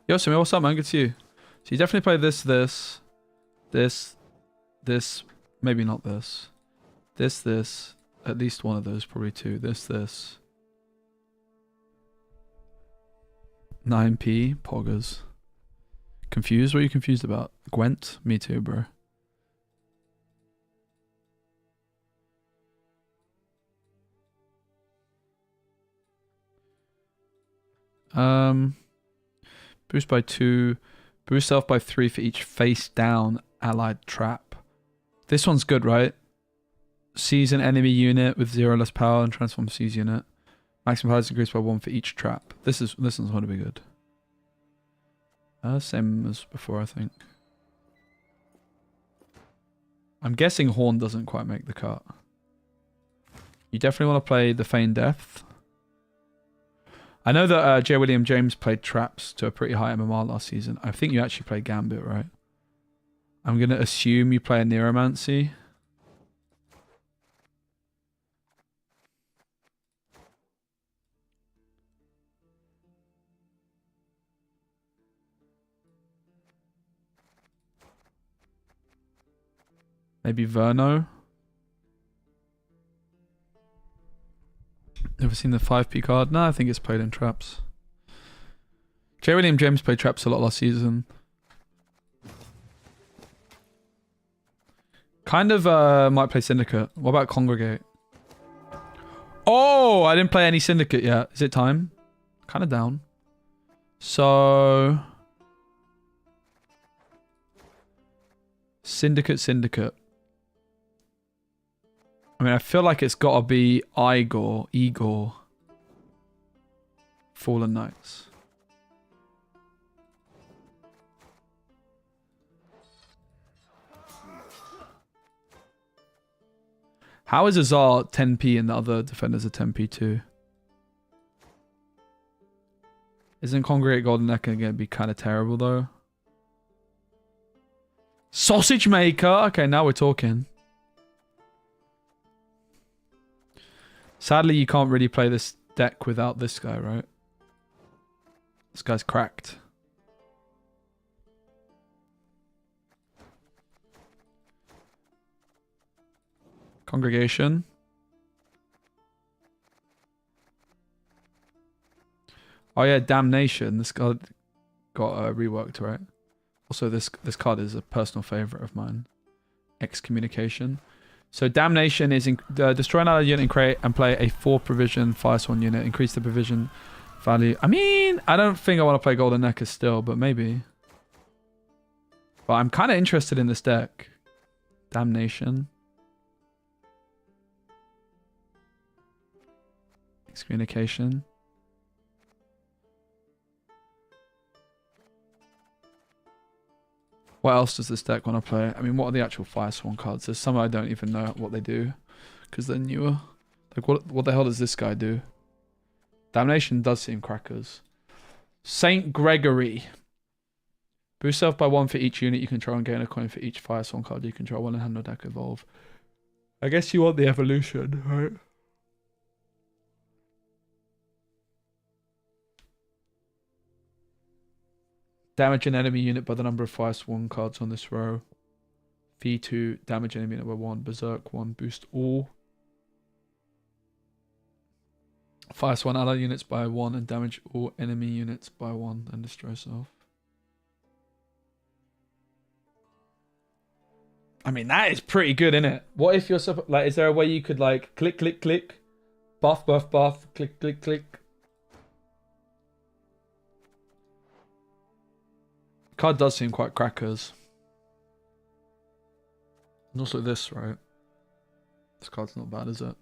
Yo, Samir, what's up, man? Good to see you. So you definitely play this, maybe not this. This, at least one of those, probably two. This. 9p, poggers. Confused? What are you confused about? Gwent? Me too, bro. Boost by 2. Boost self by 3 for each face down allied trap. This one's good, right? Seize an enemy unit with 0 less power and transform seize unit. Maximum power is increased by 1 for each trap. This one's going to be good. Same as before, I think. I'm guessing Horn doesn't quite make the cut. You definitely want to play the Feign Death. I know that J. William James played traps to a pretty high MMR last season. I think you actually played Gambit, right? I'm going to assume you play a Neuromancy. Maybe Verno. Never seen the 5p card? No, I think it's played in traps. J. William James played traps a lot last season. Kind of might play Syndicate. What about Congregate? Oh, I didn't play any Syndicate yet. Is it time? Kind of down. So... Syndicate. I mean, I feel like it's got to be Igor. Fallen Knights. How is Azar 10p and the other defenders are 10p too? Isn't Congregate Golden Neck going to be kind of terrible though? Sausage Maker! Okay, now we're talking. Sadly, you can't really play this deck without this guy, right? This guy's cracked. Congregation. Oh yeah, Damnation. This guy got reworked, right? Also, this card is a personal favorite of mine. Excommunication. So Damnation is destroy another unit and create and play a 4 provision Firesworn unit. Increase the provision value. I mean, I don't think I want to play Golden Necker still, but maybe. But I'm kind of interested in this deck. Damnation. Excommunication. What else does this deck want to play? I mean, what are the actual Firesworn cards? There's some I don't even know what they do because they're newer. Like, what the hell does this guy do? Damnation does seem crackers. Saint Gregory. Boost self by 1 for each unit you control and gain a coin for each Firesworn card you control. 1 in hand or deck evolve. I guess you want the evolution, right? Damage an enemy unit by the number of Firesworn cards on this row. Fee 2, damage enemy unit by 1. Berserk 1, boost all. Firesworn ally units by 1 and damage all enemy units by 1 and destroy self. I mean, that is pretty good, isn't it? What if you're like, is there a way you could like click, click, click, buff, buff, buff, click, click, click? Card does seem quite crackers. And also this, right? This card's not bad, is it?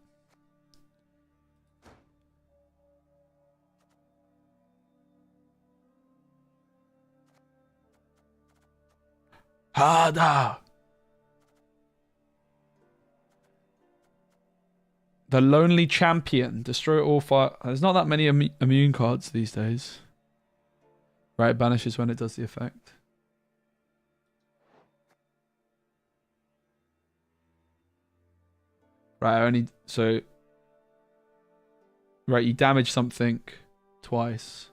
Harder! The Lonely Champion. Destroy all fire. There's not that many immune cards these days. Right, it banishes when it does the effect. Right, only... So... Right, you damage something twice.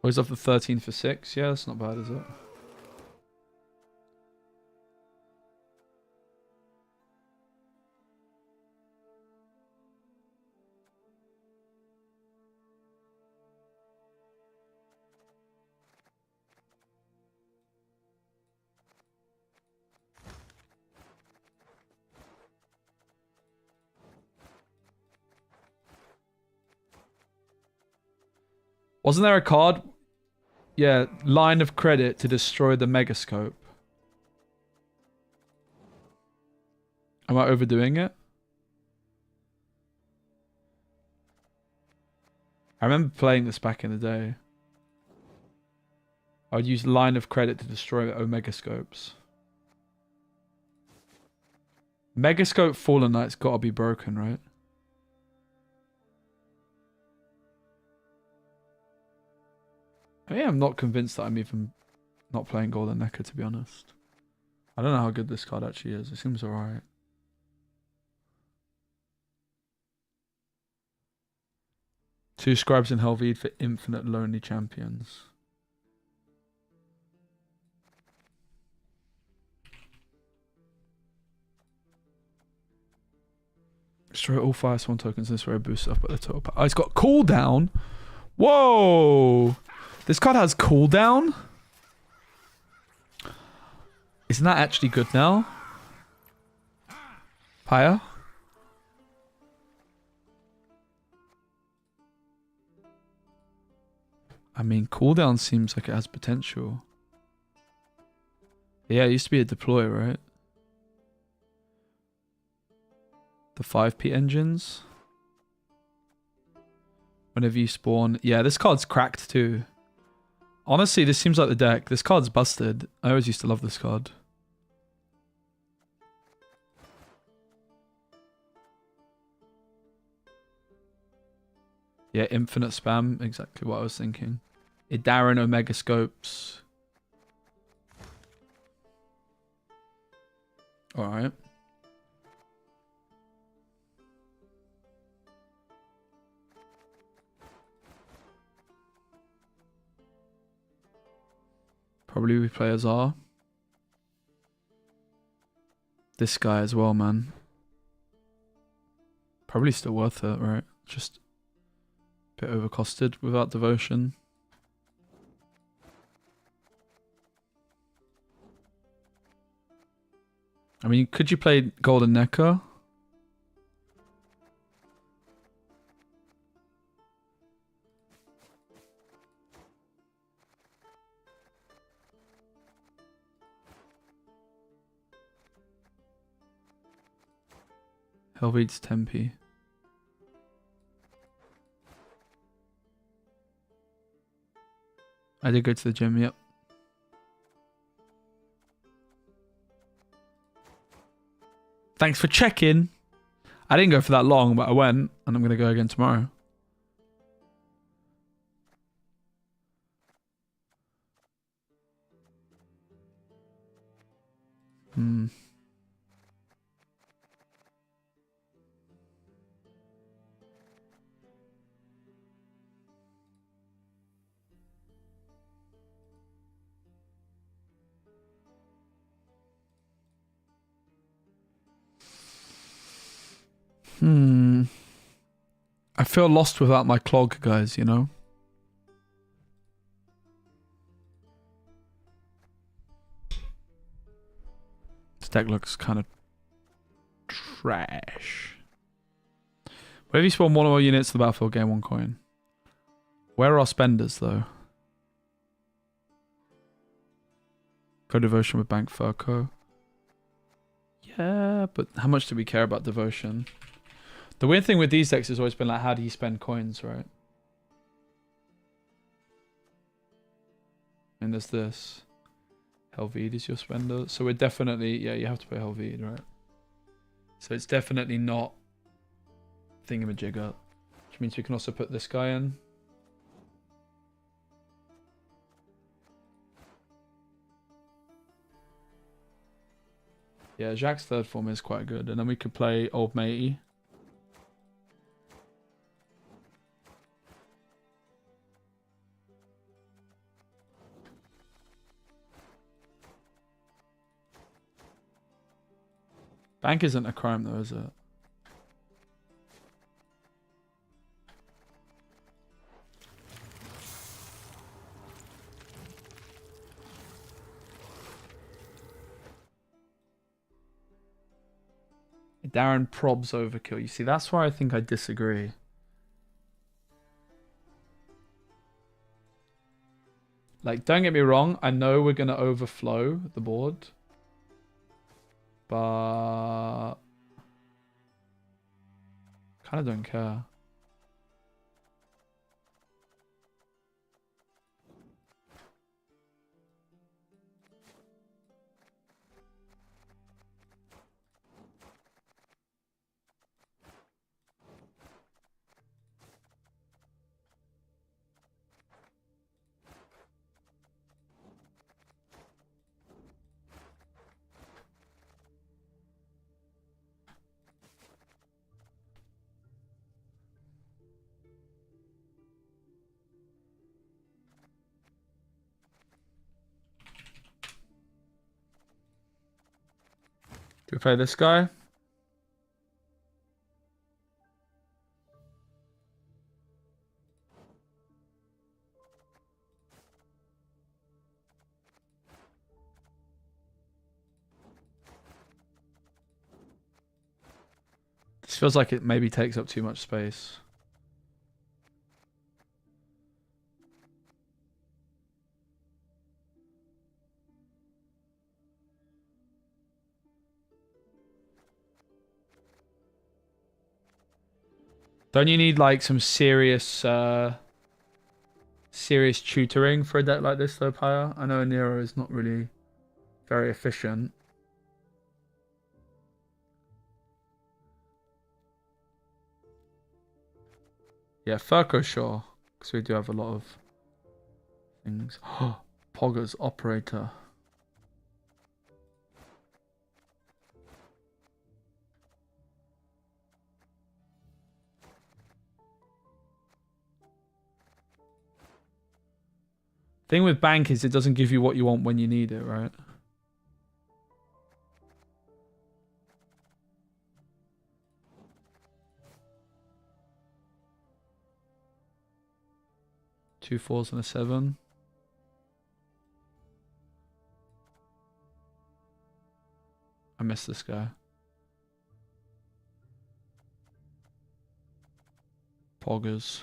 Oh, he's off the 13 for 6. Yeah, that's not bad, is it? Wasn't there a card? Yeah, line of credit to destroy the Megascope. Am I overdoing it? I remember playing this back in the day. I would use line of credit to destroy Omegascopes. Megascope Fallen Knight's gotta be broken, right? Yeah, I'm not convinced that I'm even not playing Golden Necker, to be honest. I don't know how good this card actually is. It seems alright. Two Scribes in Helveed for infinite lonely champions. Destroy all Firesworn tokens in this row, boost up at the top. Oh, it's got cooldown. Whoa! This card has cooldown? Isn't that actually good now? Pyre? I mean, cooldown seems like it has potential. Yeah, it used to be a deploy, right? The 5p engines. Whenever you spawn. Yeah, this card's cracked too. Honestly, this seems like the deck. This card's busted. I always used to love this card. Yeah, infinite spam. Exactly what I was thinking. Idaran Omegascopes. Alright. Probably we play Azar. This guy as well, man. Probably still worth it, right? Just a bit overcosted without devotion. I mean, could you play Golden Necker? Helveed's Tempe. I did go to the gym, yep. Thanks for checking. I didn't go for that long, but I went, and I'm going to go again tomorrow. Hmm. I feel lost without my clog, guys, you know? This deck looks kind of trash. Whenever you spawn one or more units to the battlefield, gain 1 coin. Where are our spenders, though? Co-devotion with Bank Furco. Yeah, but how much do we care about devotion? The weird thing with these decks has always been like, how do you spend coins, right? And there's this. Helvede is your spender. So we're definitely, yeah, you have to pay Helvede, right? So it's definitely not thingamajigger. Which means we can also put this guy in. Yeah, Jacques' third form is quite good. And then we could play Old Matey. Bank isn't a crime though, is it? Darren probs overkill. You see, that's where I think I disagree. Like, don't get me wrong. I know we're going to overflow the board. But kind of don't care. Do we play this guy? This feels like it maybe takes up too much space. Don't you need like some serious serious tutoring for a deck like this though, Pyre? I know Nero is not really very efficient. Yeah, Furco, sure. Because we do have a lot of things. Pogger's Operator. Thing with Bank is it doesn't give you what you want when you need it, right? Two 4s and a 7. I miss this guy. Poggers.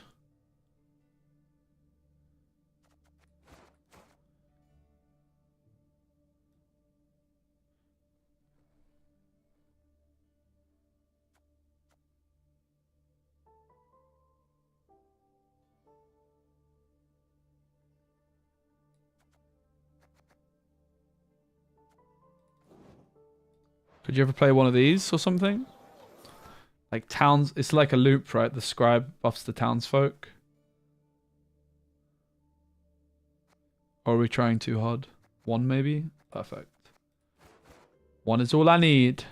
Could you ever play one of these or something? Like towns, it's like a loop, right? The scribe buffs the townsfolk. Or are we trying too hard? One maybe? Perfect. One is all I need.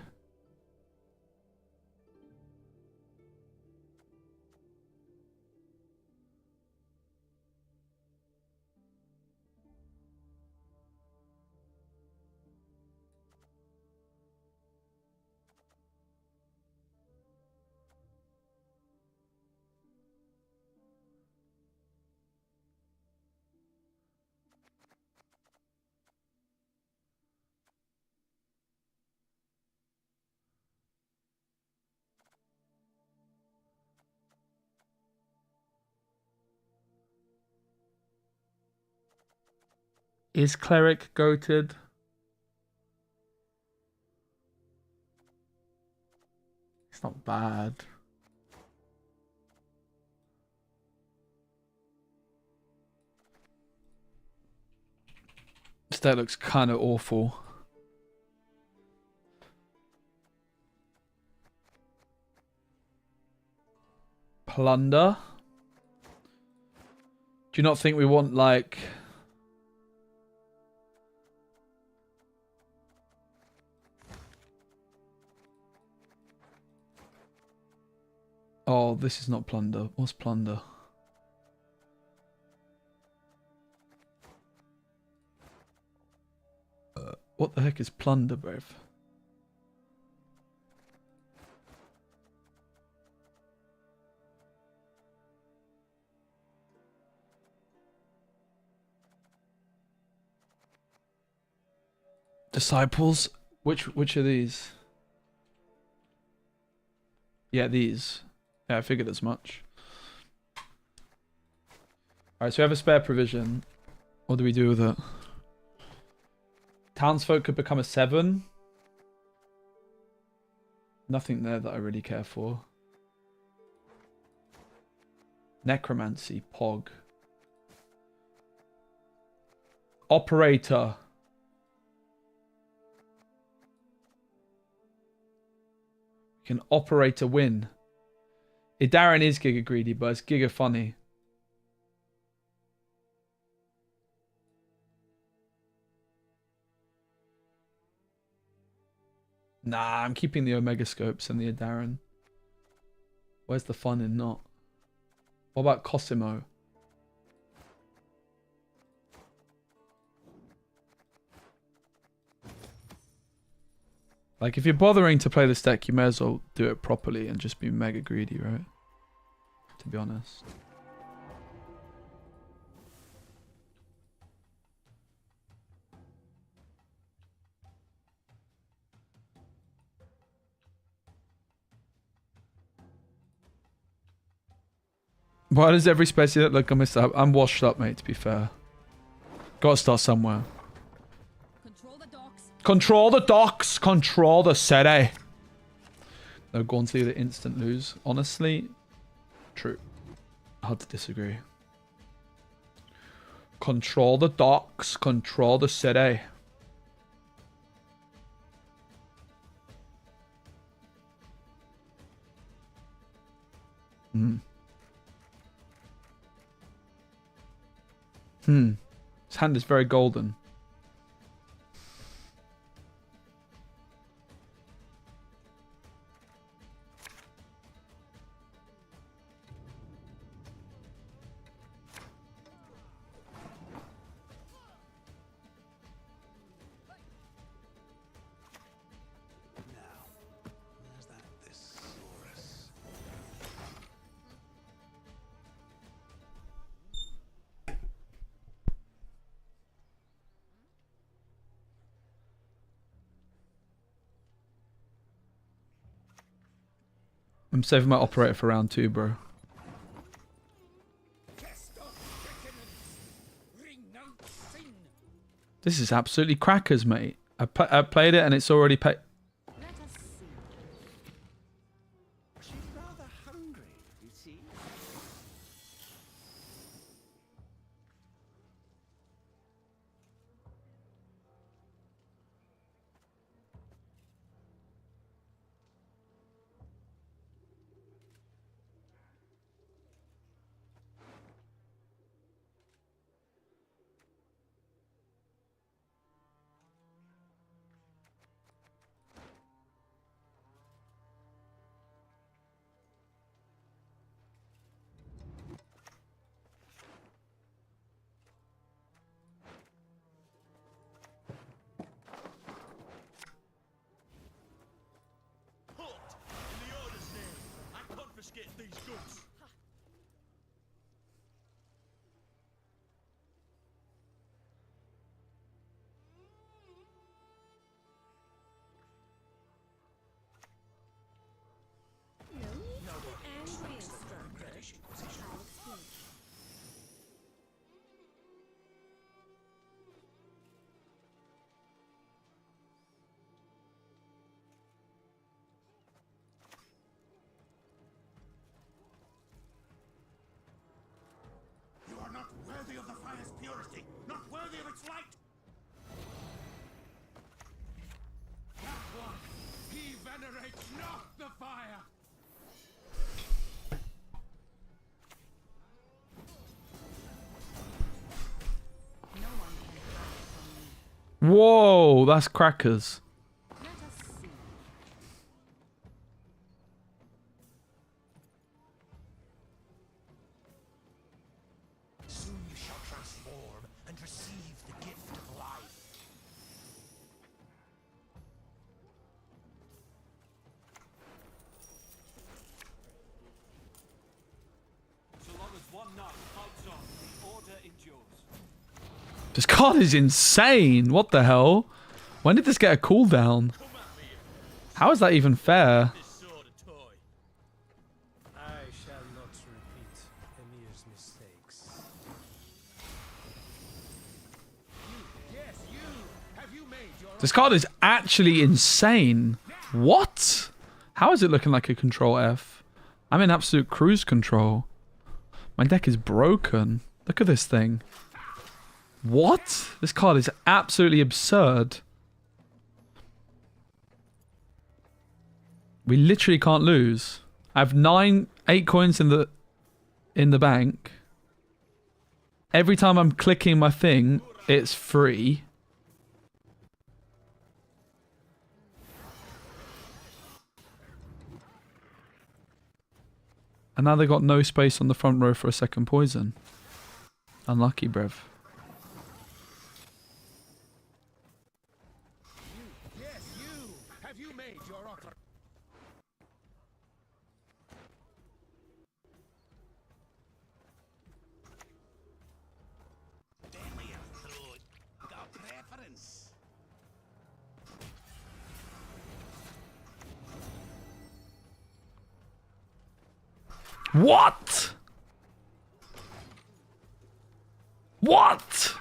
Is cleric goated? It's not bad. This deck looks kind of awful. Plunder. Do you not think we want like... Oh, this is not plunder. What's plunder? What the heck is plunder, bruv? Disciples? Which are these? Yeah, these. Yeah, I figured as much. Alright, so we have a spare provision. What do we do with it? Townsfolk could become a 7. Nothing there that I really care for. Necromancy, Pog. Operator. Can operator win? Darren is Giga greedy, but it's Giga funny. Nah, I'm keeping the Omega Scopes and the Darren. Where's the fun in not? What about Cosimo? Like, if you're bothering to play this deck, you may as well do it properly and just be mega greedy, right? To be honest. Why does every SPECI look like I'm I'm washed up, mate, to be fair. Gotta start somewhere. Control the docks. Control the docks! Control the city! No, Gauntly the instant lose. Honestly, true. Hard to disagree. Control the docks. Control the city. His hand is very golden. Where's that thesaurus? I'm saving my operator for round 2, bro. This is absolutely crackers, mate. I played it and it's already paid. Let us see. She's rather hungry, you see. confiscate these goods. You are not worthy of the fire's purity, not worthy of its light. That one, he venerates not the fire. Whoa, that's crackers. Soon you shall transform and receive the gift of life. So long as one knight fights on, the order endures. This card is insane. What the hell? When did this get a cooldown? How is that even fair? This sword a toy. I shall not repeat Emir's mistakes. Yes, you. Have you made your This card is actually insane. What? How is it looking like a control F? I'm in absolute cruise control. My deck is broken. Look at this thing. What? This card is absolutely absurd. We literally can't lose. I have 8 coins in the bank. Every time I'm clicking my thing, it's free. And now they got no space on the front row for a second poison. Unlucky, brev. Yes, you. Have you made your offer? Deadly throat. Got preference. What? What?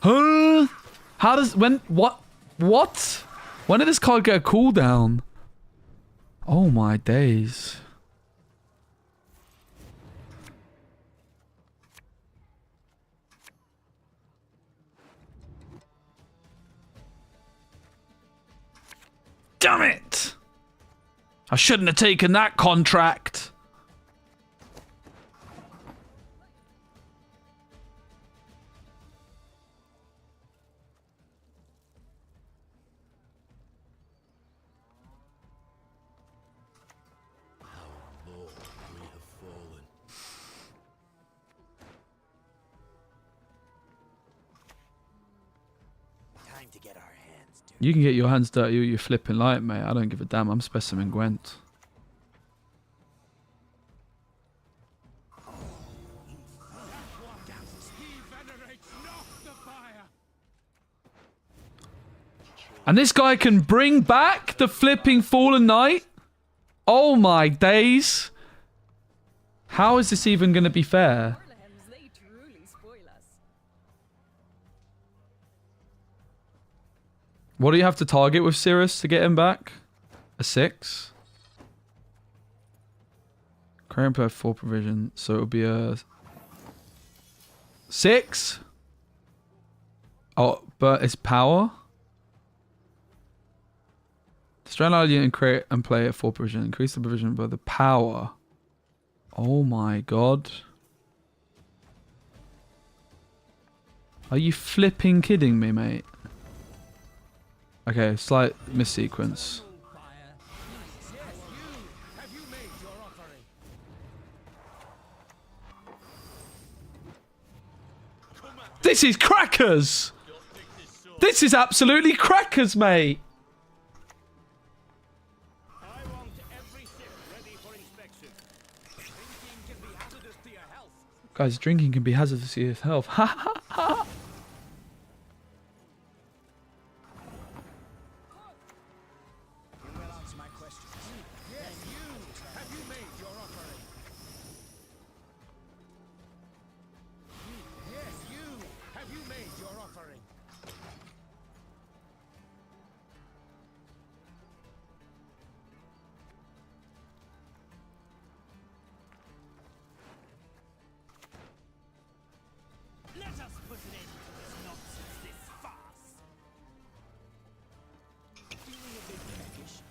Huh? How does what? When did this card get a cooldown? Oh my days. Damn it! I shouldn't have taken that contract. Low we have fallen. Time to get our hands dirty. You can get your hands dirty with your flipping light, mate. I don't give a damn. I'm Specimen Gwent. He venerates not the fire. And this guy can bring back the flipping Fallen Knight? Oh my days. How is this even going to be fair? They truly spoil us. What do you have to target with Cirrus to get him back? A 6? Current player 4 provision, so it'll be a 6? Oh, but it's power? Strand Alliance and create and play at 4 provision. Increase the provision by the power. Oh my god. Are you flipping kidding me, mate? Okay, slight missequence. Yes, you. Have you made your offering? This is crackers! This is absolutely crackers, mate! Guys, drinking can be hazardous to your health. Ha ha ha! You will answer my questions. Yes, you. Have you made your offering? Yes, you. Have you made your offering? Let us put an end to this nonsense, this farce. Do we a big tradition?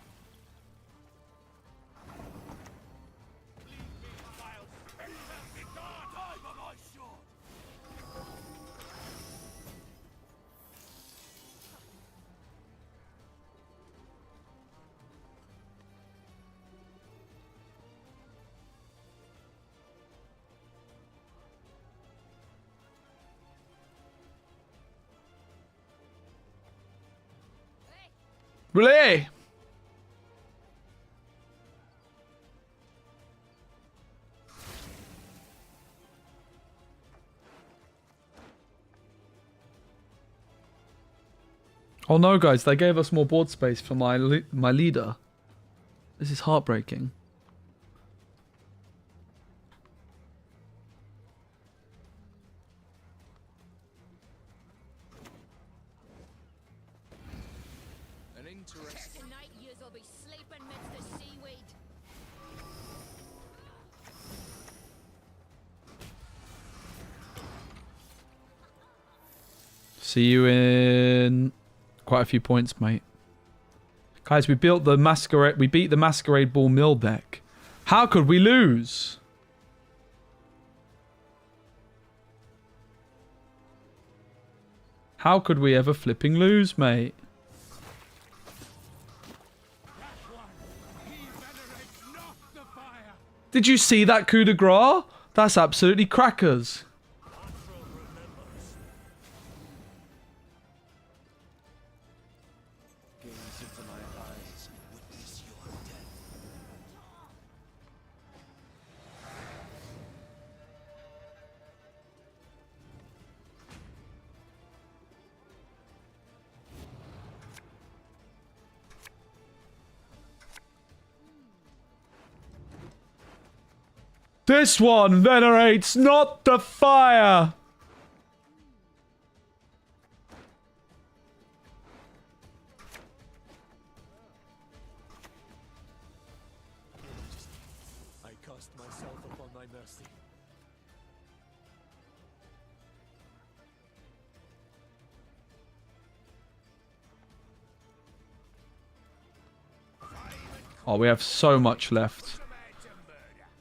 Leave me, vile spectre! Begone! Time of my sword! Really? Oh no, guys! They gave us more board space for my leader. This is heartbreaking. An interesting. Tonight you'll be sleeping midst the seaweed. See you in quite a few points, mate. Guys, we built the masquerade. We beat the Masquerade Ball Mill deck. How could we lose? How could we ever flipping lose, mate? Did you see that coup de grace? That's absolutely crackers. Gaze into my eyes and witness your death. This one venerates not the fire. I cast myself upon thy mercy. Oh, we have so much left.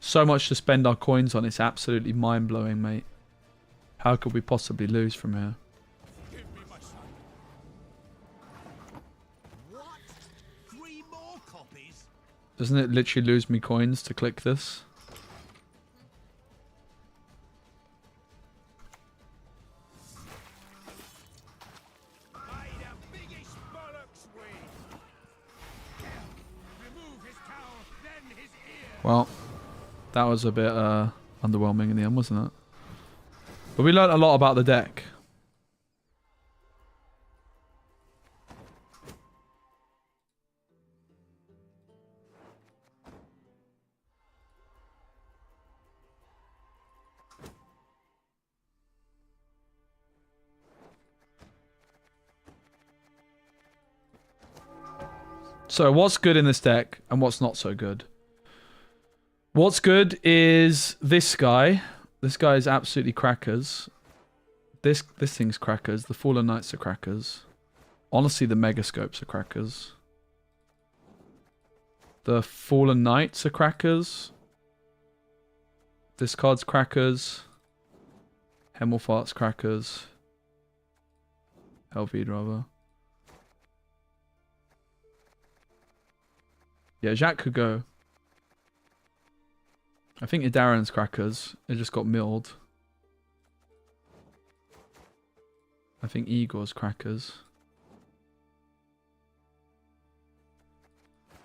So much to spend our coins on. It's absolutely mind-blowing, mate. How could we possibly lose from here? Give me my son. What? 3 more copies? Doesn't it literally lose me coins to click this? By the biggest bollocks we. Remove his cowl, then his ear. Well, that was a bit underwhelming in the end, wasn't it? But we learned a lot about the deck. So what's good in this deck and what's not so good? What's good is this guy. This guy is absolutely crackers. This thing's crackers. The Fallen Knights are crackers. Honestly, the Megascopes are crackers. The Fallen Knights are crackers. This card's crackers. Hemmelfart's crackers. Helveed, rather. Yeah, Jacques could go. I think Idaran's crackers. It just got milled. I think Igor's crackers.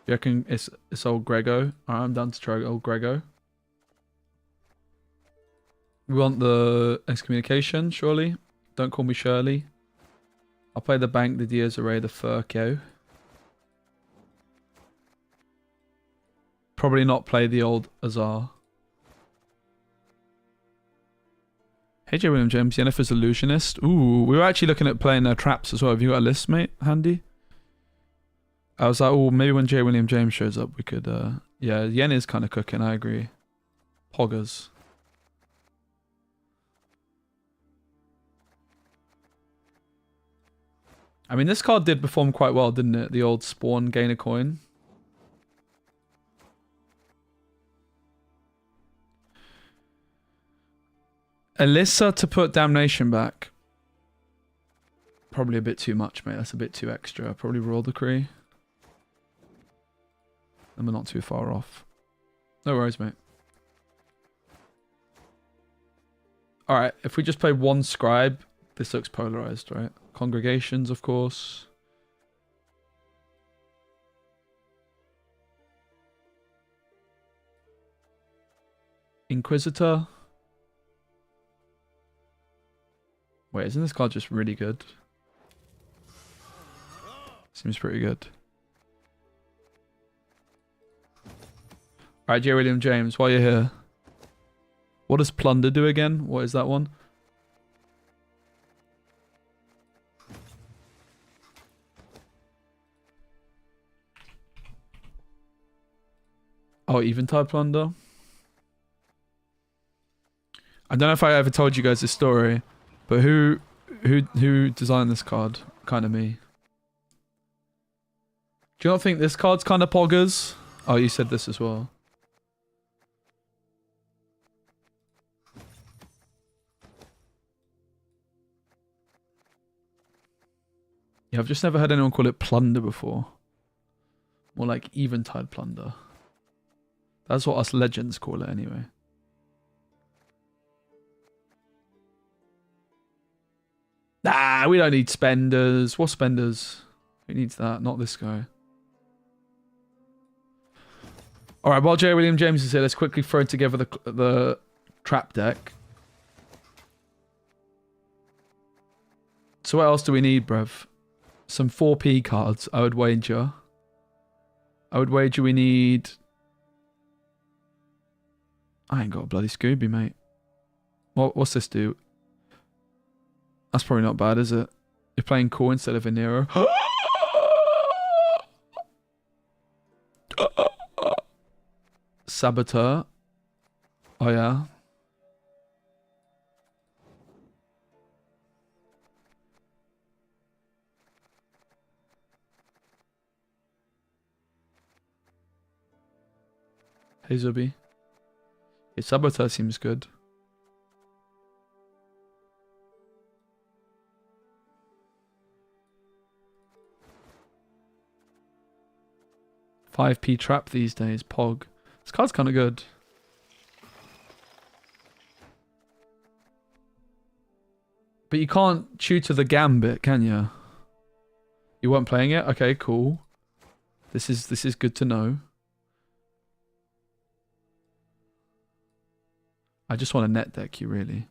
You reckon it's old Grego? Alright, I'm down to try old Grego. We want the excommunication, surely. Don't call me Shirley. I'll play the bank, the Diaz Array, the Furco. Probably not play the old Azar. Hey J. William James, Yennefer's Illusionist. Ooh, we were actually looking at playing their traps as well. Have you got a list, mate, handy? I was like, oh, maybe when J. William James shows up, we could, yeah, Yen is kind of cooking, I agree. Poggers. I mean, this card did perform quite well, didn't it? The old Spawn, gain a coin. Alyssa to put Damnation back. Probably a bit too much, mate. That's a bit too extra. Probably Royal Decree. And we're not too far off. No worries, mate. Alright, if we just play one Scribe, this looks polarized, right? Congregations, of course. Inquisitor. Wait, isn't this card just really good? Seems pretty good. Alright, J. William James, while you're here. What does Plunder do again? What is that one? Oh, Eventide Plunder. I don't know if I ever told you guys this story, but who designed this card? Kind of me. Do you not think this card's kind of poggers? Oh, you said this as well. Yeah, I've just never heard anyone call it Plunder before. More like Eventide Plunder. That's what us legends call it anyway. Nah, we don't need spenders. What spenders? Who needs that? Not this guy. Alright, while J. William James is here, let's quickly throw together the trap deck. So what else do we need, bruv? Some 4p cards, I would wager. I would wager we need... I ain't got a bloody Scooby, mate. What's this do? That's probably not bad, is it? You're playing Core instead of Venero. Saboteur. Oh, yeah. Hey, Zuby. Hey, Saboteur seems good. $5p trap these days, Pog. This card's kind of good. But you can't tutor the Gambit, can you? You weren't playing it? Okay, cool. This is good to know. I just want to net deck you, really.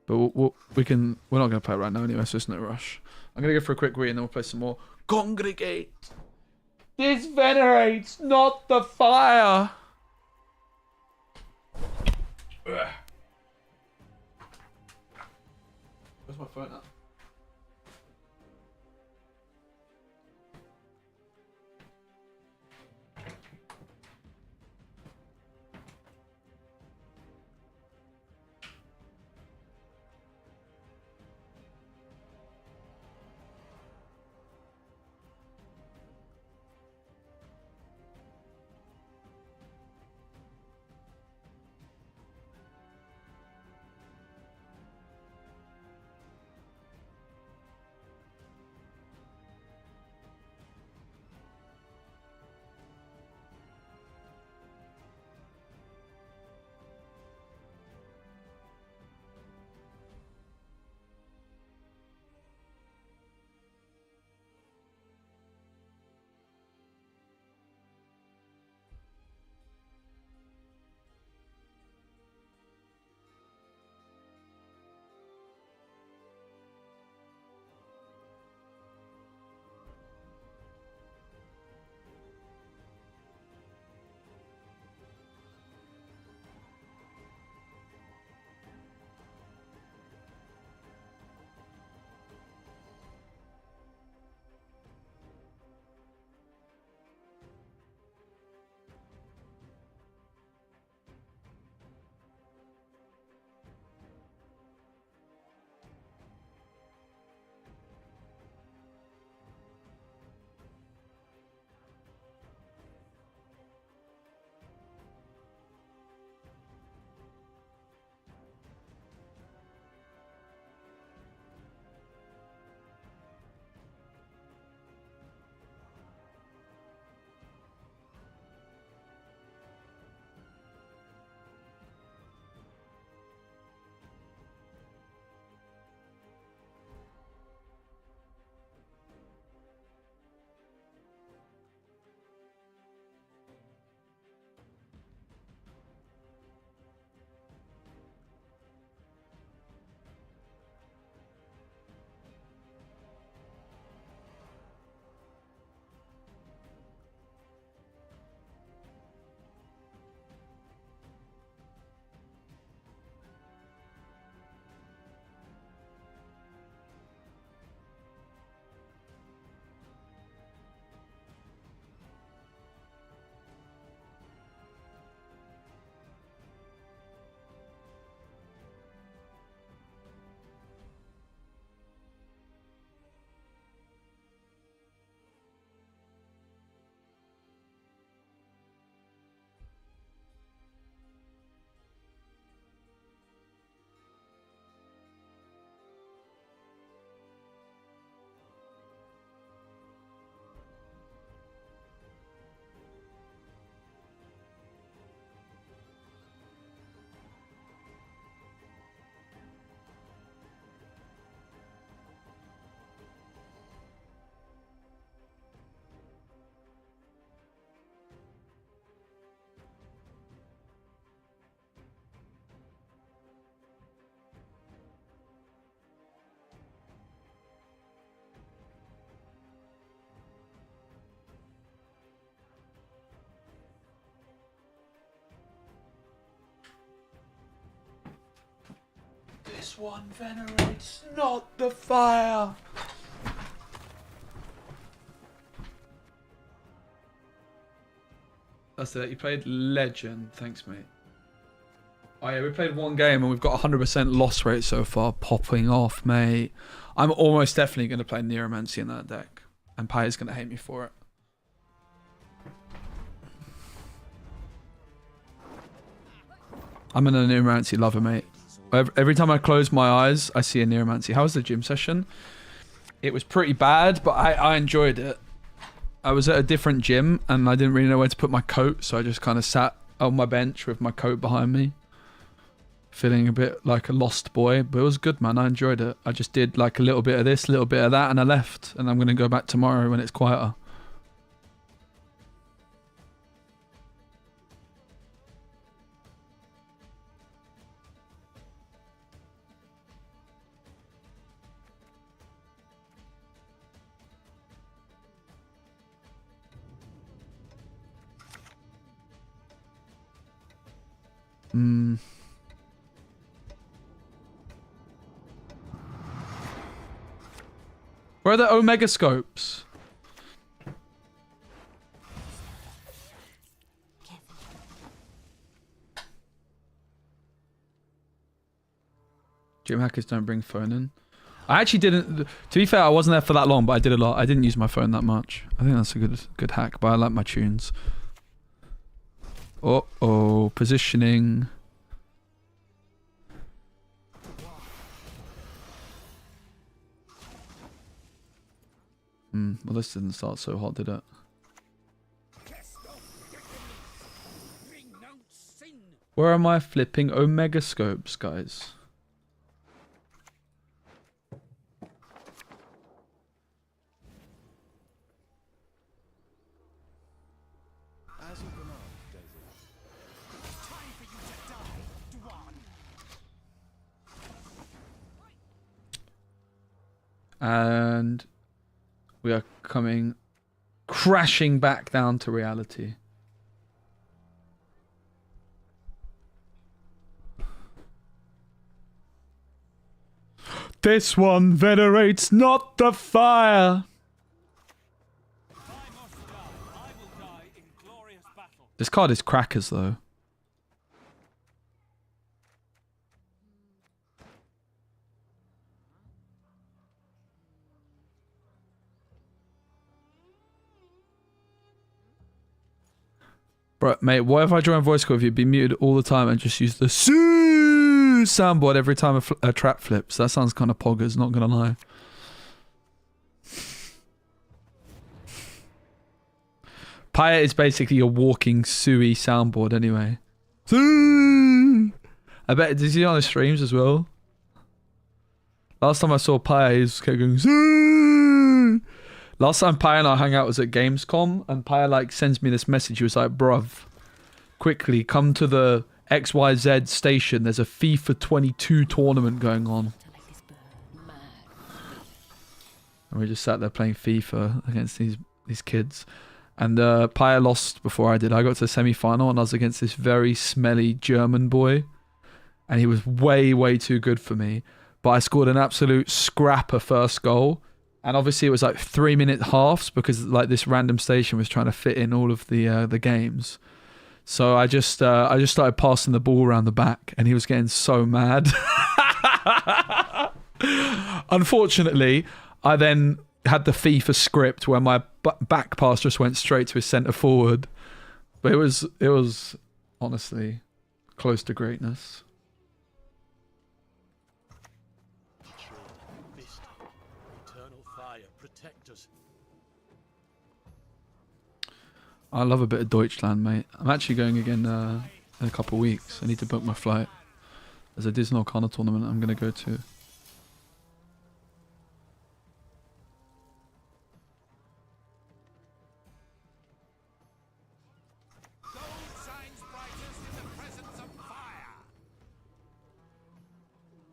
But we're not going to play it right now anyway, so it's no rush. I'm going to go for a quick read and then we'll play some more. Congregate! This venerates not the fire! Where's my phone at? This one venerates not the fire. That's it. You played Legend. Thanks, mate. Oh yeah, we played one game and we've got 100% loss rate so far. Popping off, mate. I'm almost definitely going to play Neuromancy in that deck. And Pyre's going to hate me for it. I'm an Neuromancy lover, mate. Every time I close my eyes, I see a Neuromancy. How was the gym session? It was pretty bad, but I enjoyed it. I was at a different gym and I didn't really know where to put my coat, so I just kind of sat on my bench with my coat behind me. Feeling a bit like a lost boy, but it was good, man. I enjoyed it. I just did like a little bit of this, a little bit of that, and I left. And I'm going to go back tomorrow when it's quieter. Where are the Omega scopes? Gym hackers don't bring phone in. I actually didn't. To be fair, I wasn't there for that long, but I did a lot. I didn't use my phone that much. I think that's a good hack, but I like my tunes. Uh-oh, positioning. Well, this didn't start so hot, did it? Where am I flipping Omega scopes, guys? As you command, Daisy. It's time for you to die, Dwan. And we are coming crashing back down to reality. This one venerates not the fire. This card is crackers though. Bro, mate, what if I join voice call if you'd be muted all the time and just use the soundboard every time a trap flips? That sounds kind of poggers, not gonna lie. Pyre is basically a walking Sui soundboard anyway. I bet, did you see on the streams as well? Last time I saw Pyre, he was going Sui. Last time Pyre and I hung out was at Gamescom, and Pyre like sends me this message. He was like, bruv, quickly come to the XYZ station. There's a FIFA 22 tournament going on. And we just sat there playing FIFA against these kids. And Pyre lost before I did. I got to the semi-final and I was against this very smelly German boy. And he was way, way too good for me. But I scored an absolute scrapper first goal. And obviously it was like 3-minute halves because like this random station was trying to fit in all of the games. So I just started passing the ball around the back and he was getting so mad. Unfortunately, I then had the FIFA script where my back pass just went straight to his centre forward. But it was honestly close to greatness. I love a bit of Deutschland, mate. I'm actually going again in a couple of weeks. I need to book my flight. There's a Disney Arcana tournament I'm going to go to.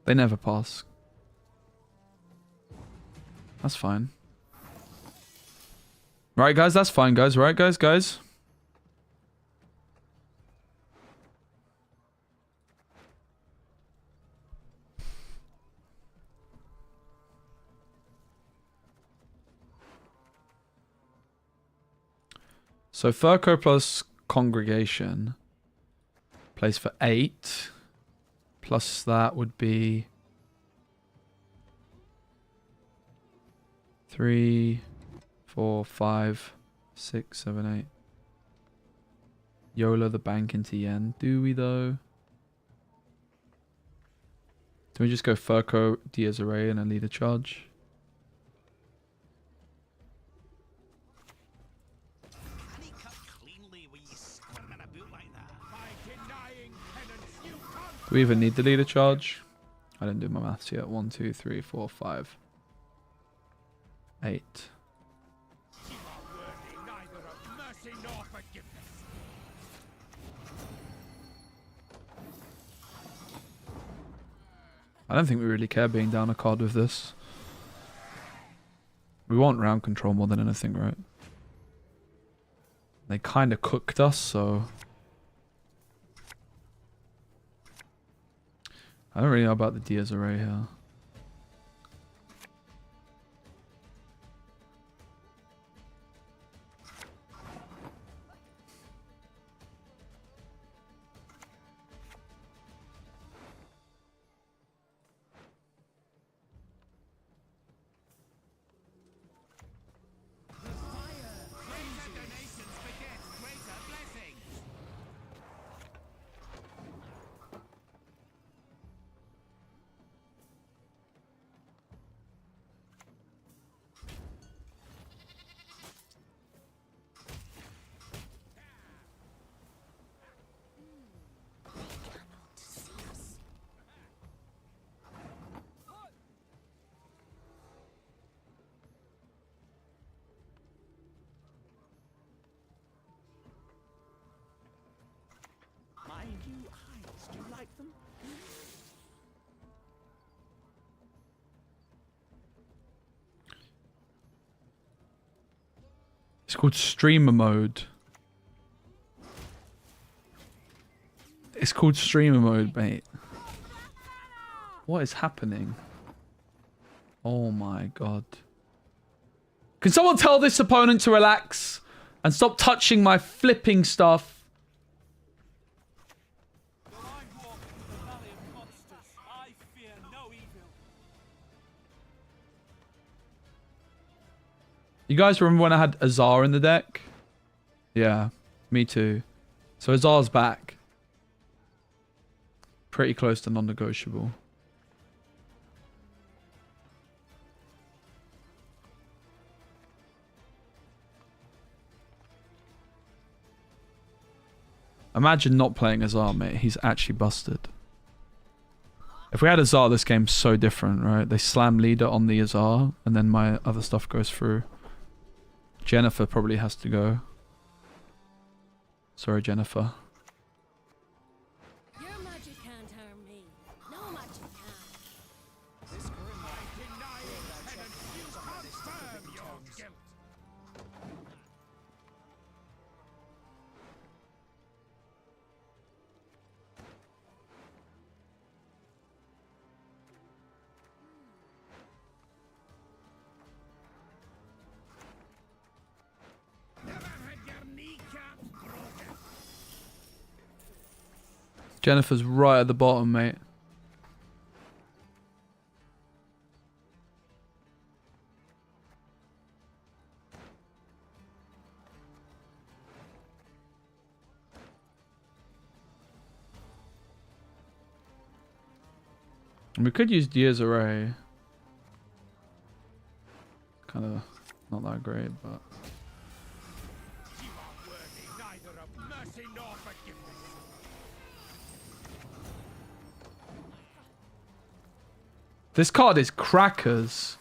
They never pass. That's fine. Right, guys, that's fine, guys. Right, guys. So Furco plus Congregation plays for 8. Plus that would be 3, 4, 5, 6, 7, 8. YOLO the bank into yen. Do we though? Do we just go Furco, Diaz Array and a leader charge? Can he cut cleanly when you squirming about like that? By denying penance, you can't. Do we even need the leader charge? I didn't do my maths yet. 1, 2, 3, 4, 5, 8. You are worthy neither of mercy nor forgiveness. I don't think we really care being down a card with this. We want round control more than anything, right? They kind of cooked us, so... I don't really know about the Diaz Array here. My new eyes, do you like them? It's called streamer mode. It's called streamer mode, mate. What is happening? Oh my god. Can someone tell this opponent to relax and stop touching my flipping stuff? Though I walk through the valley of monsters, I fear no evil. You guys remember when I had Azar in the deck? Yeah, me too. So Azar's back. Pretty close to non-negotiable. Imagine not playing Azar, mate. He's actually busted. If we had Azar, this game's so different, right? They slam leader on the Azar, and then my other stuff goes through. Jennifer probably has to go. Sorry, Jennifer. Your magic can't harm me. No magic can. This grim by denying penance, you confirm your guilt. Never had your kneecap broken. Jennifer's right at the bottom, mate. And we could use Diaz Array. Kind of not that great, but... You are worthy neither of mercy nor forgiveness. This card is crackers.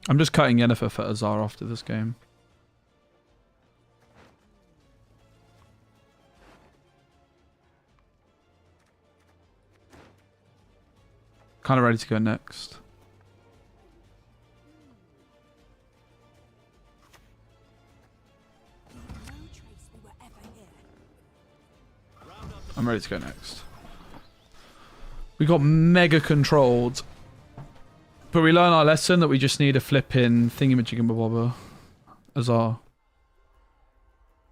I'm just cutting Yennefer for Azar after this game. Kind of ready to go next. No trace we were ever here. I'm ready to go next. We got mega controlled. But we learn our lesson that we just need a flipping thingamajigambabobber. Azar.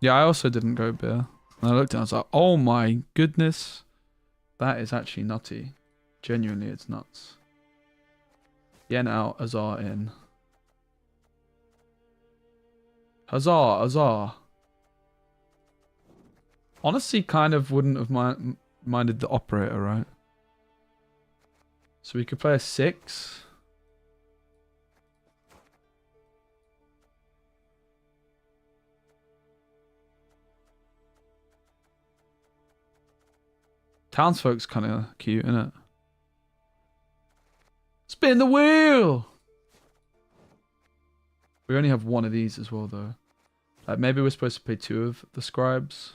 Yeah, I also didn't go beer. And I looked at it, I was like, oh my goodness. That is actually nutty. Genuinely, it's nuts. Yen out, Azar in. Huzzah, huzzah. Honestly, kind of wouldn't have minded the operator, right? So we could play a 6. Townsfolk's kind of cute, isn't it? Spin the wheel! We only have one of these as well, though. Like, maybe we're supposed to play 2 of the scribes.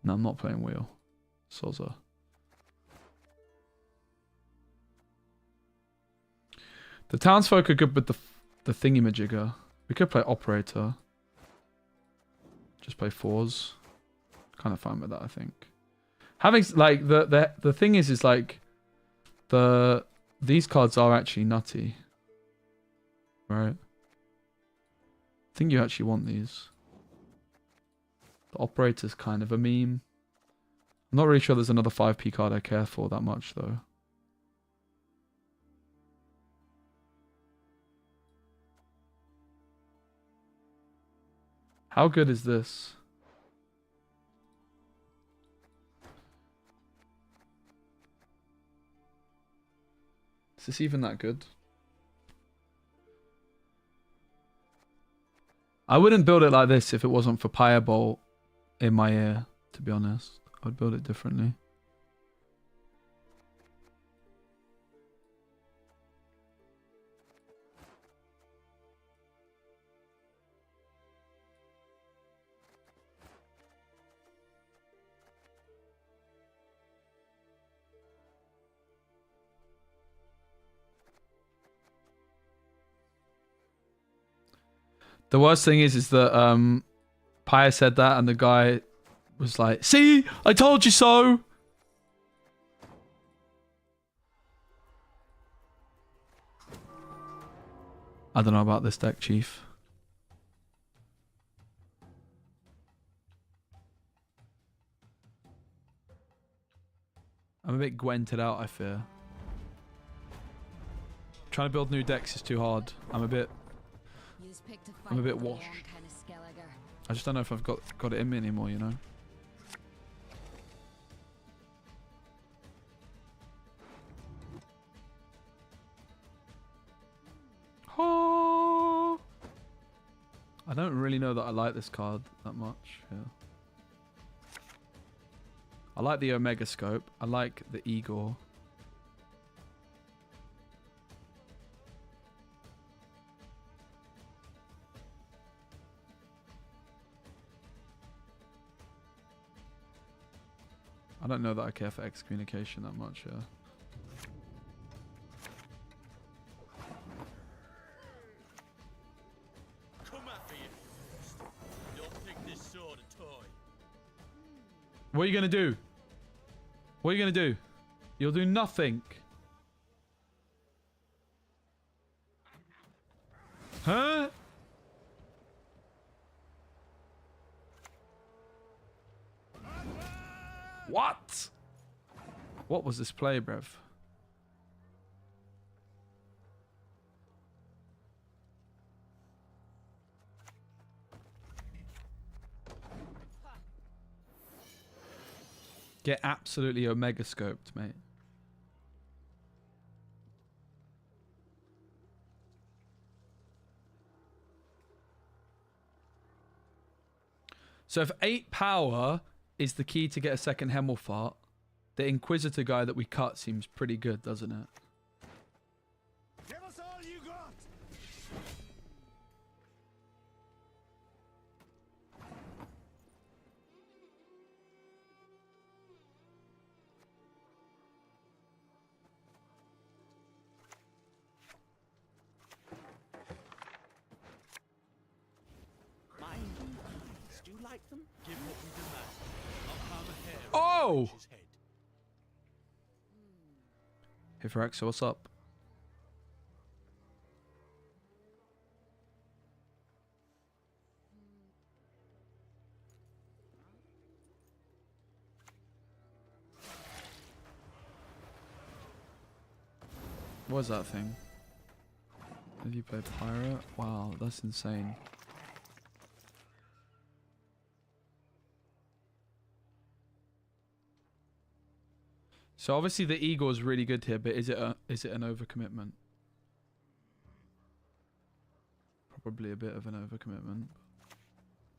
No, I'm not playing wheel. Soza. The townsfolk are good with the thingy-majigger. We could play operator. Just play 4s. Kind of fine with that, I think. Having like the thing is like these cards are actually nutty, right? I think you actually want these. The operator's kind of a meme. I'm not really sure there's another 5p card I care for that much though. How good is this? Is this even that good? I wouldn't build it like this if it wasn't for Firebolt in my ear, to be honest. I'd build it differently. The worst thing is that Pyre said that and the guy was like, see, I told you so. I don't know about this deck, Chief. I'm a bit Gwented out, I fear. Trying to build new decks is too hard. I'm a bit washed. I just don't know if I've got it in me anymore, you know? Oh. I don't really know that I like this card that much. Yeah. I like the Omega Scope. I like the Igor. I don't know that I care for excommunication that much, yeah. Come at me, you don't think this sword a toy. What are you gonna do? What are you gonna do? You'll do nothing. Huh? What? What was this play, bruv? Get absolutely Omega scoped, mate. So if 8 power is the key to get a second Hemmelfart, the Inquisitor guy that we cut seems pretty good, doesn't it? Give us all you got. My new eyes, do you like them? Give what we demand. Not harm a hair. Oh! His head. Hey Ferexa, what's up? What was that thing? Have you played Pirate? Wow, that's insane. So obviously the Eagle is really good here, but is it an overcommitment? Probably a bit of an overcommitment.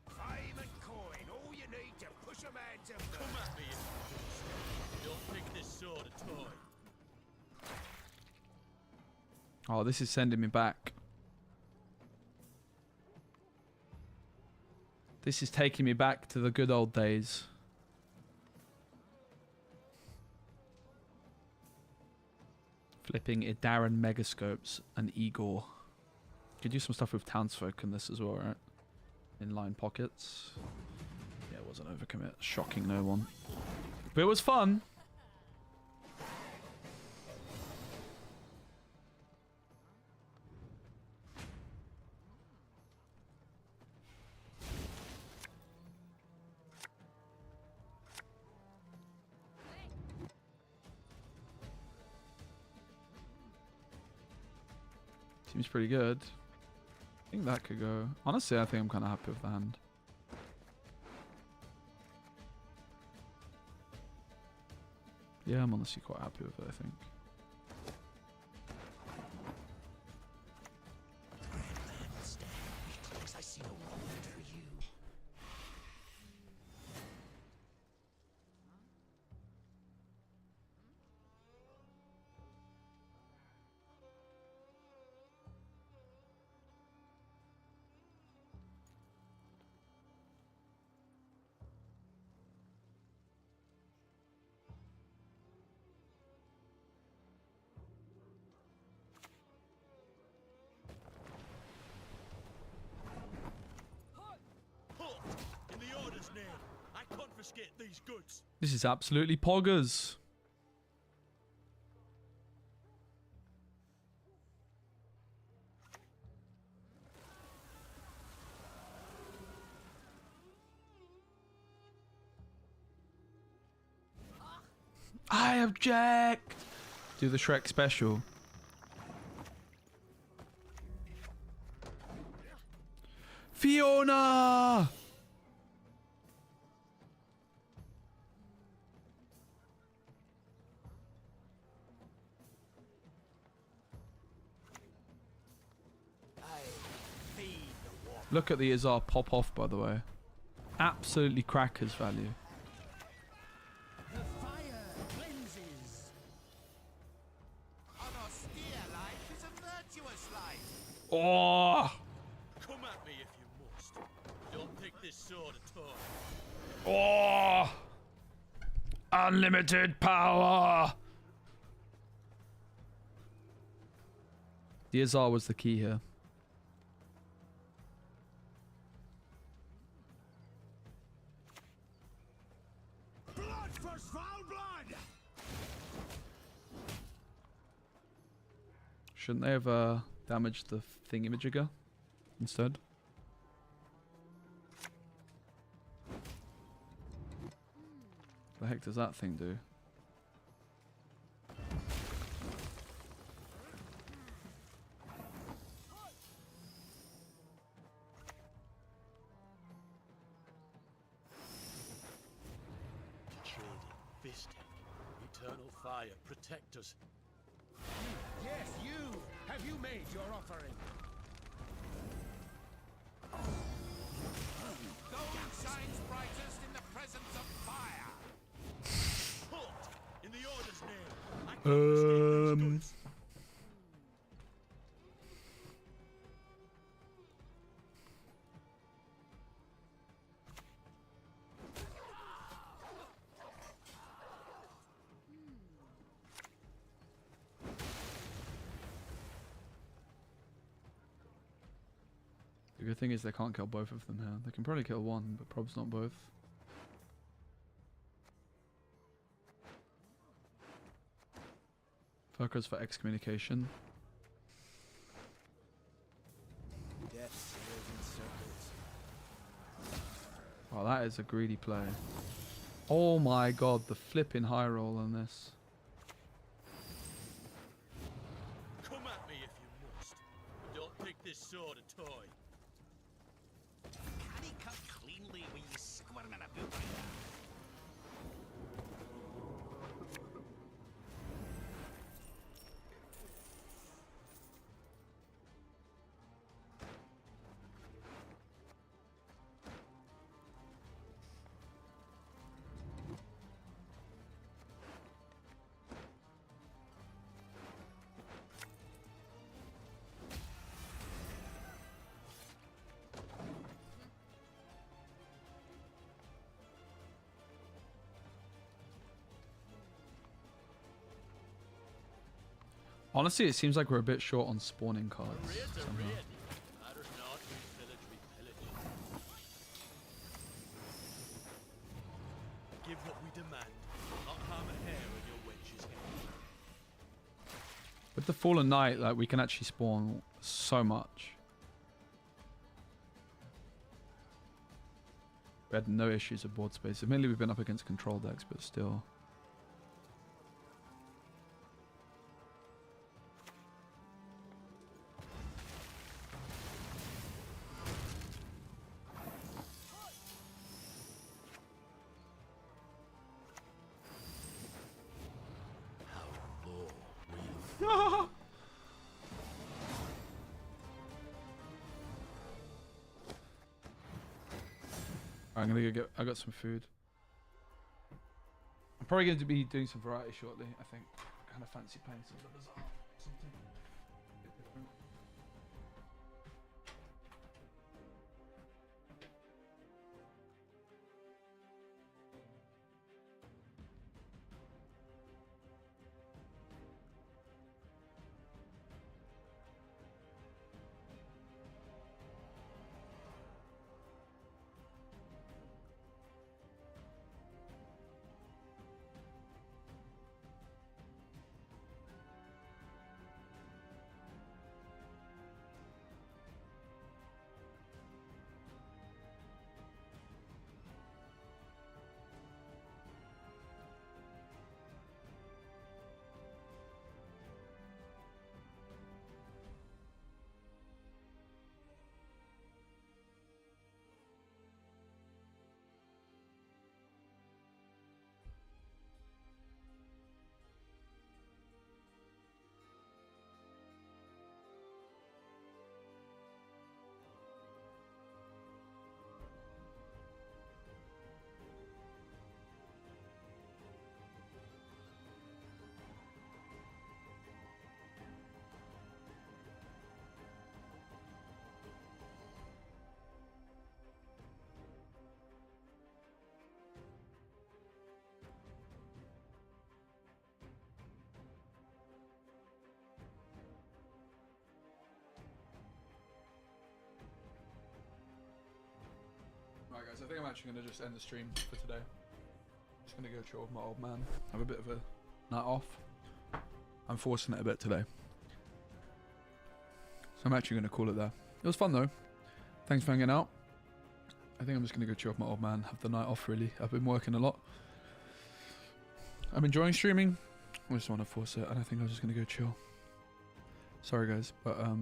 Fame and coin, all you need to push a man to Come at me if you must. Don't think this sword a toy. Oh, this is sending me back. This is taking me back to the good old days. Flipping Idaran Megascopes and Igor. Could do some stuff with Townsfolk in this as well, right? Inline pockets. Yeah, it wasn't overcommit. Shocking no one. But it was fun. Seems pretty good. I think that could go. Honestly, I think I'm kind of happy with the hand. Yeah, I'm honestly quite happy with it, I think. I see no reward for you. In the Order's name, I confiscate these goods. This is absolutely poggers. I object. Do the Shrek special. Fiona! Look at the Azar pop off, by the way. Absolutely crackers value. The fire cleanses. An austere life is a virtuous life. Oh! Come at me if you must. Don't think this sword a toy. Oh! Unlimited power! The Azar was the key here. Blood for foul blood. Shouldn't they have damaged the thingamajigger instead? What the heck does that thing do? Trading, fisting, eternal fire, protect us. Yes, you. Have you made your offering? Gold shines brightest in the presence of fire. Halt! In the Order's name, I confiscate these goods. The good thing is they can't kill both of them here. They can probably kill one, but probably not both. Focus for excommunication. Death sails in circles. Oh, that is a greedy play. Oh my god, the flipping high roll on this. Come at me if you must. But don't think this sword a toy. Can he cut cleanly when you squirming about like that? Honestly, it seems like we're a bit short on spawning cards. Raid's a somehow. raid. Matters not, we pillage, we pillage. Give what we demand. Not harm a hair in your wench's head. With the Fallen Knight, like, we can actually spawn so much. We had no issues with board space. Mainly we've been up against control decks, but still. I'm gonna go get. I got some food. I'm probably going to be doing some variety shortly. I think. I kind of fancy playing some of the Bazaar. Something a bit different. Right guys, I think I'm actually going to just end the stream for today. Just going to go chill with my old man. Have a bit of a night off. I'm forcing it a bit today. So I'm actually going to call it there. It was fun though. Thanks for hanging out. I think I'm just going to go chill with my old man. Have the night off really. I've been working a lot. I'm enjoying streaming. I just want to force it and I think I'm just going to go chill. Sorry guys, but I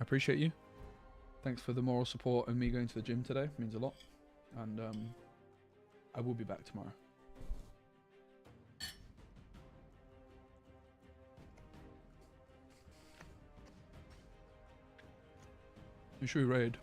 appreciate you. Thanks for the moral support and me going to the gym today. It means a lot. And I will be back tomorrow. Who should we raid?